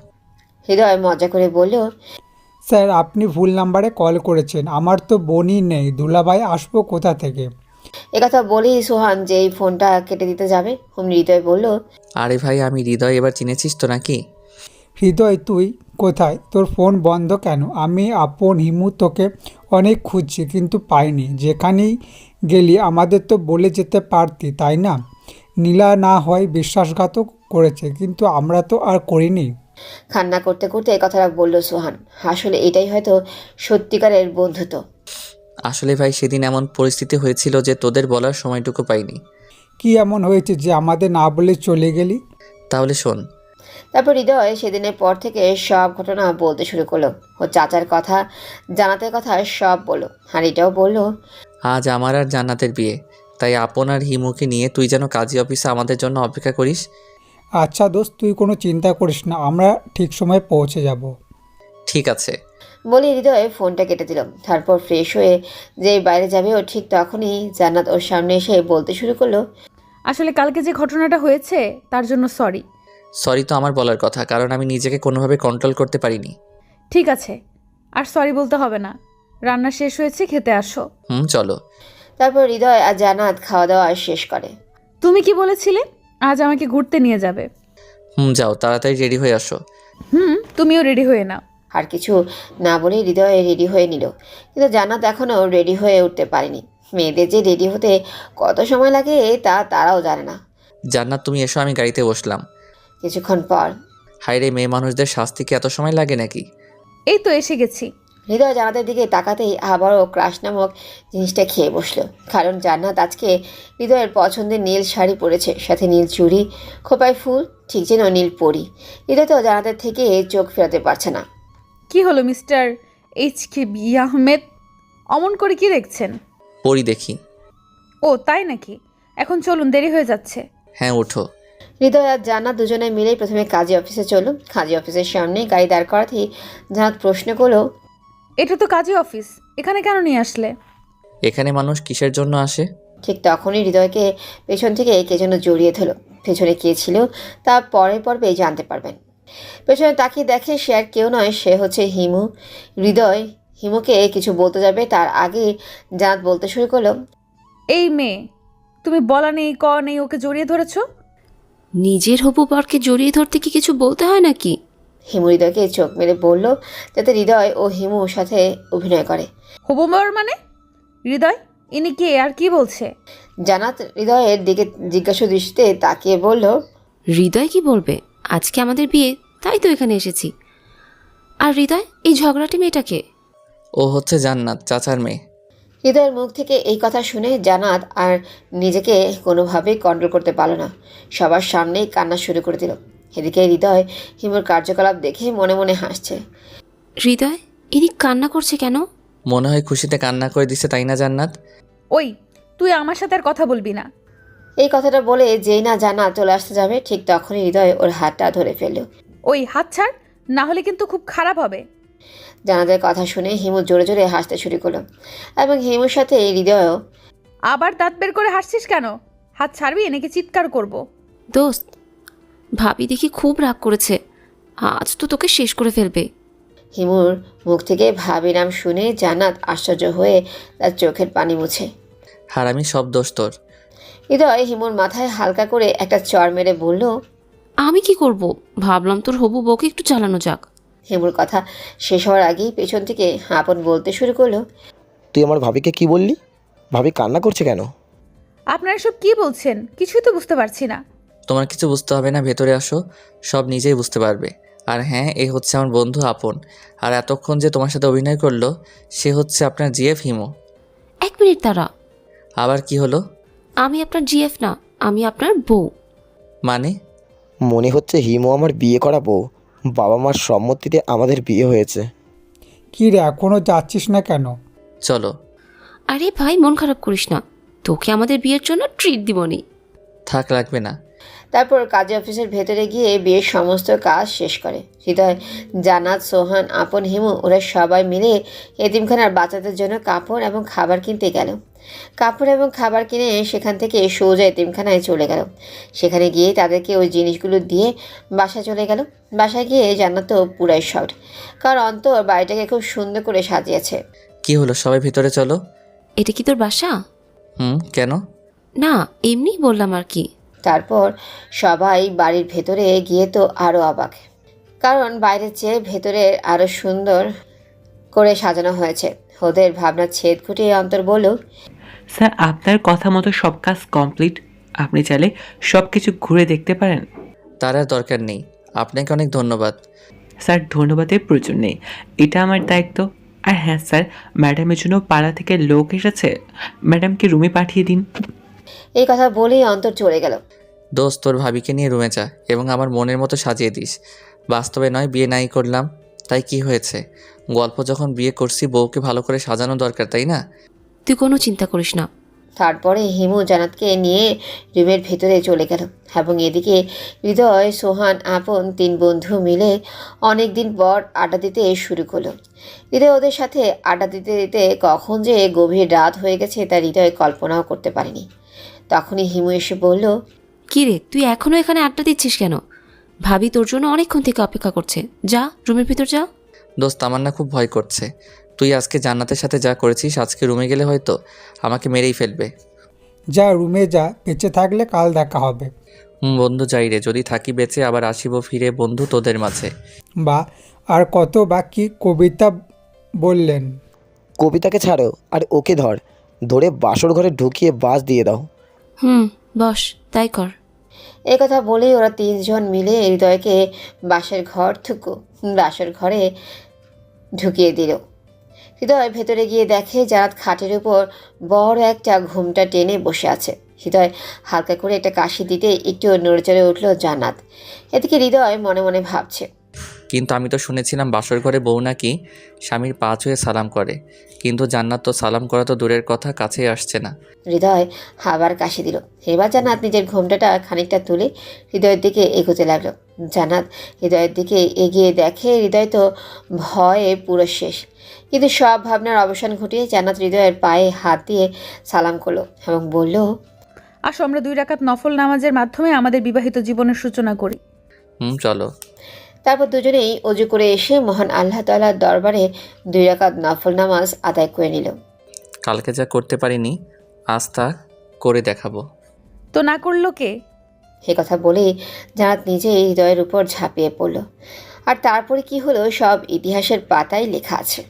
হৃদয় মজা করে বলল, স্যার আপনি ভুল নাম্বারে কল করেছেন, আমার তো বোনই নেই, দুলাভাই আসবো কোথা থেকে? একথা বলেই সোহান যেই ফোনটা কেটে দিতে যাবে অমনি হৃদয় বলল, আরে ভাই, আমি হৃদয়, এবার চিনেছিস তো নাকি? হৃদয় তুই কোথায়? তোর ফোন বন্ধ কেন? আমি আপন হিমু তোকে অনেক খুঁজছি কিন্তু পাইনি। যেখানেই গেলি আমাদের তো বলে যেতে পারতি, তাই না? নীলা না হয় বিশ্বাসঘাতক করেছে, কিন্তু আমরা তো আর করিনি। কান্না করতে করতে এই কথাটা বলল সোহান। আসলে এটাই হয়তো সত্যিকারের বন্ধুত্ব। আসলে ভাই, সেদিন এমন পরিস্থিতি হয়েছিল যে তোদের বলার সময়টুকু পাইনি। কি এমন হয়েছে যে আমাদের না বলে চলে গেলি? তাহলে শোন। তারপর হৃদয় সেদিনের পর থেকে সব ঘটনা বলতে শুরু করলো। ও চাচার কথা, জান্নাতের কথা সব বললো। আর এটাও বললো, আজ আমার আর জান্নাতের বিয়ে, তাই আপন আর হিমুকে নিয়ে তুই যেন কাজী অফিসে আমাদের জন্য অপেক্ষা করিস। আচ্ছা দোস্ত, তুই কোনো চিন্তা করিস না, আমরা ঠিক সময় পৌঁছে যাব। ঠিক আছে বলে হৃদয় ফোনটা কেটে দিল। তারপর ফ্রেশ হয়ে যে বাইরে যাবে ও ঠিক তখনই জান্নাত ওর সামনে এসে বলতে শুরু করলো, আসলে কালকে যে ঘটনাটা হয়েছে তার জন্য সরি। সরি তো আমার বলার কথা, কারণ আমি নিজেকে কোনোভাবে কন্ট্রোল করতে পারিনি। ঠিক আছে, আর সরি বলতে হবে না, রান্না শেষ হয়েছে, খেতে আসো। চলো। তারপর হৃদয় আর জান্নাত খাওয়া দাওয়া শেষ করে। তুমি কি বলেছিলে আজ আমাকে ঘুরতে নিয়ে যাবে? যাও, তাড়াতাড়ি রেডি হয়ে আসো। তুমিও রেডি হয়ে নাও। আর কিছু না বলে হৃদয় রেডি হয়ে নিল, কিন্তু জান্নাত এখনও রেডি হয়ে উঠতে পারেনি। মেয়েদের যে রেডি হতে কত সময় লাগে তা তারাও জানে না। জান্নাত, তুমি এসো, আমি গাড়িতে বসলাম। কিছুক্ষণ পর, হায় রে, মেয়ে মানুষদের শাস্তি কি এত সময় লাগে নাকি? এই তো এসে গেছি। হৃদয় জান্নাতের দিকে তাকাতেই আবারও ক্রাশ নামক জিনিসটা খেয়ে বসলো, কারণ জান্নাত আজকে হৃদয়ের পছন্দের নীল শাড়ি পরেছে, সাথে নীল চুড়ি, খোপায় ফুল, ঠিক যেন নীল পরি। হৃদয় তো জান্নাতের থেকে চোখ ফেরাতে পারছে না। কি হলো মিস্টার HKB আহমেদ, অমন করে কি দেখছেন? পরি দেখি। ও তাই নাকি? এখন চলুন, দেরি হয়ে যাচ্ছে। হ্যাঁ, ওঠো। হৃদয় আর জান্নাত দুজনে মিলেই প্রথমে কাজী অফিসে চলল। কাজী অফিসের সামনে গাড়ি দাঁড় করাতেই জান্নাত প্রশ্ন করলো, এটা তো কাজী অফিস, এখানে কেন নিয়ে আসলে? এখানে মানুষ কিসের জন্য আসে? ঠিক তখনই হৃদয়কে পেছন থেকে কে যেন জড়িয়ে ধরল। পেছনে কে ছিল তা পরের পর্বে জানতে পারবেন। পেছনে তাকিয়ে দেখে সে আর কেউ নয়, সে হচ্ছে হিমু। হৃদয় হিমুকে কিছু বলতে যাবে তার আগে জান্নাত বলতে শুরু করলো, এই মেয়ে, তুমি বলা নেই ক নেই ওকে জড়িয়ে ধরেছো। নিজের হবু বরকে জড়িয়ে ধরতে কি কিছু বলতে হয় নাকি? হিমু হৃদয়কে চোখ মেরে বলল, যাতে হৃদয় ও হিমুর সাথে অভিনয় করে। হবু বর মানে? হৃদয় ইনি কে আর কি বলছে? জান্নাত হৃদয়ের দিকে জিজ্ঞাসা দৃষ্টিতে তাকিয়ে বলল, হৃদয় কি বলবে? আজকে আমাদের বিয়ে, তাই তো এখানে এসেছি। আর হৃদয়, এই ঝগড়াটি মেয়েটাকে? ও হচ্ছে জান্নাত, চাচার মেয়ে। হৃদয়ের মুখ থেকে এই কথা শুনে জান্নাত আর নিজেকে কোনোভাবেই কন্ট্রোল করতে পারল না, সবার সামনেই কান্না শুরু করে দিল। এদিকে হৃদয় হিমুর কার্যকলাপ দেখে মনে মনে হাসছে। হৃদয়, ইনি কান্না করছে কেন? মনে হয় খুশিতে কান্না করে দিছে, তাই না জান্নাত? ওই, তুই আমার সাথে আর কথা বলবি না। এই কথাটা বলে যেই না জান্নাত চলে আসতে যাবে, ঠিক তখনই হৃদয় ওর হাতটা ধরে ফেলল। ওই হাত ছাড়, না হলে কিন্তু খুব খারাপ হবে। জানাতের কথা শুনে হিমু জোরে জোরে হাসতে শুরু করলো এবং হিমুর সাথে হৃদয়ও। আবার দাঁত বের করে হাসছিস কেন? হাত ছাড়বি নাকি চিৎকার করব? দোস্ত, ভাবি দেখি খুব রাগ করেছে, আজ তো তোকে শেষ করে ফেলবে। হিমুর মুখ থেকে ভাবি নাম শুনে জান্নাত আশ্চর্য হয়ে তার চোখের পানি মুছে। হারামি, সব দোষ তোর। হৃদয় হিমুর মাথায় হালকা করে একটা চড় মেরে বলল, আমি কি করব? ভাবলাম তোর হবু বউকে একটু চালানো যাক। হিমুর কথা শেষ হওয়ার আগেই পেছন থেকে আপন বলতে শুরু করলো, তুই আমার ভাবিকে কি বললি? ভাবি কান্না করছে কেন? আপনারা এসব কি বলছেন? কিছুই তো বুঝতে পারছি না। তোমার কিছু বুঝতে হবে না, ভেতরে আসো, সব নিজেই বুঝতে পারবে। আর হ্যাঁ, এই হচ্ছে আমার বন্ধু আপন। আর এতক্ষণ যে তোমার সাথে অভিনয় করলো সে হচ্ছে আপনার জিএফ হিমু। 1 মিনিট দাঁড়া। আবার কি হলো? আমি আপনার জিএফ না, আমি আপনার বউ। মানে? মনে হচ্ছে হিমু আমার বিয়ে করা বউ। বাবা মার সম্মতিতে আমাদের বিয়ে হয়েছে। কি রে, এখনও যাচ্ছিস না কেন? চলো। আরে ভাই, মন খারাপ করিস না, তোকে আমাদের বিয়ের জন্য ট্রিট দিবনি। থাক, লাগবে না। তারপর কাজী অফিসের ভেতরে গিয়ে বিয়ের সমস্ত কাজ শেষ করে হৃদয়, জান্নাত, সোহান, আপন, হিমু ওরা সবাই মিলে এতিমখানার বাচ্চাদের জন্য কাপড় এবং খাবার কিনতে গেল। কাপড় এবং খাবার কিনে সেখান থেকে সোজা এতিমখানায় চলে গেল। সেখানে গিয়ে তাদেরকে ওই জিনিসগুলো দিয়ে বাসায় চলে গেল। বাসায় গিয়ে জান্নাত তো পুরাই শর্ট, কারণ অন্তর বাড়িটাকে খুব সুন্দর করে সাজিয়েছে। কি হলো, সবাই ভিতরে চলো। এটা কি তোর বাসা? কেন? না, এমনি বললাম আর কি। তারপর সবাই বাড়ির ভেতরে গিয়ে তো আরও অবাক, কারণ বাইরের চেয়ে ভেতরে আরও সুন্দর করে সাজানো হয়েছে। ওদের ভাবনার ছেদ ঘটিয়ে অন্তর বলল, স্যার, আপনার কথা মতো সব কাজ কমপ্লিট। আপনি চাইলে সব কিছু ঘুরে দেখতে পারেন। তার আর দরকার নেই, আপনাকে অনেক ধন্যবাদ। স্যার, ধন্যবাদের প্রয়োজন নেই, এটা আমার দায়িত্ব। আর হ্যাঁ স্যার, ম্যাডামের জন্য পাড়া থেকে লোক এসেছে, ম্যাডামকে রুমে পাঠিয়ে দিন। এই কথা বলেই অন্তর চলে গেল। দোস্ত, তোর ভাবিকে নিয়ে রুমে যা এবং আমার মনের মতো সাজিয়ে দিস। বাস্তবে নয়, বিয়ে নাই করলাম তাই কি হয়েছে? গল্প যখন বিয়ে করছি, বউকে ভালো করে সাজানো দরকার, তাই না? তুই কোনো চিন্তা করিস না। তারপরে হিমু জান্নাতকে নিয়ে রুমের ভেতরে চলে গেল এবং এদিকে হৃদয়, সোহান, আপন 3 বন্ধু মিলে অনেক দিন পর আড্ডা দিতে শুরু করলো। হৃদয় ওদের সাথে আড্ডা দিতে দিতে কখন যে গভীর রাত হয়ে গেছে তা হৃদয় কল্পনাও করতে পারেনি। তখনই হিমু এসে বলল, কি রে, তুই এখনো এখানে আড্ডা দিচ্ছিস কেন? ভাবি তোর জন্য অনেকক্ষণ থেকে অপেক্ষা করছে, যা রুমের ভিতর যা। দোস্ত, আমার না খুব ভয় করছে। তুই আজকে জান্নাতের সাথে যা করেছিস, আজকে রুমে গেলে হয়তো আমাকে মেরেই ফেলবে। যা রুমে যা, বেঁচে থাকলে কাল দেখা হবে। বন্ধু, যাই রে, যদি থাকি বেঁচে আবার আসিব ফিরে বন্ধু তোদের মাঝে। বা আর কত বাকি কবিতা বললেন। কবিতাকে ছাড়ো আর ওকে ধরে বাসর ঘরে ঢুকিয়ে বাস দিয়ে দাও। বস, তাই কর। এই কথা বলেই ওরা 3 জন মিলে হৃদয়কে বাসর ঘরে ঢুকিয়ে দিল। হৃদয় ভেতরে গিয়ে দেখে জান্নাত খাটের উপর বড় একটা ঘুমটা টেনে বসে আছে। হৃদয় হালকা করে একটা কাশি দিতে একটু নড়েচড়ে উঠল জান্নাত। এদিকে হৃদয় মনে মনে ভাবছে, কিন্তু আমি তো শুনেছিলাম বাসর ঘরে বউ নাকি স্বামীর পা ছুঁয়ে সালাম করে, কিন্তু জান্নাত তো সালাম করা তো দূরের কথা, কাছেই আসছে না। হৃদয় আবার কাশি দিল। এবার জান্নাত নিজের ঘোমটাটা খানিকটা তুলে হৃদয়ের দিকে এগোতে লাগলো। জান্নাত হৃদয়ের দিকে এগিয়ে দেখে হৃদয় তো ভয়ে পুরো শেষ, কিন্তু সব ভাবনার অবসান ঘটিয়ে জান্নাত হৃদয়ের পায়ে হাত দিয়ে সালাম করলো এবং বলল, আসো আমরা 2 রাকাত নফল নামাজের মাধ্যমে আমাদের বিবাহিত জীবনের সূচনা করি। চলো। তারপর দুজনেই অজু করে এসে মহান আল্লাহ তাআলার দরবারে 2 রাকাত নফল নামাজ আদায় করে নিল। কালকে যা করতে পারিনি আজ তা করে দেখাবো। তো না করলো কে? এ কথা বলেই জান্নাত নিজেই হৃদয়ের উপর ঝাঁপিয়ে পড়ল। আর তারপরে কি হলো সব ইতিহাসের পাতায় লেখা আছে।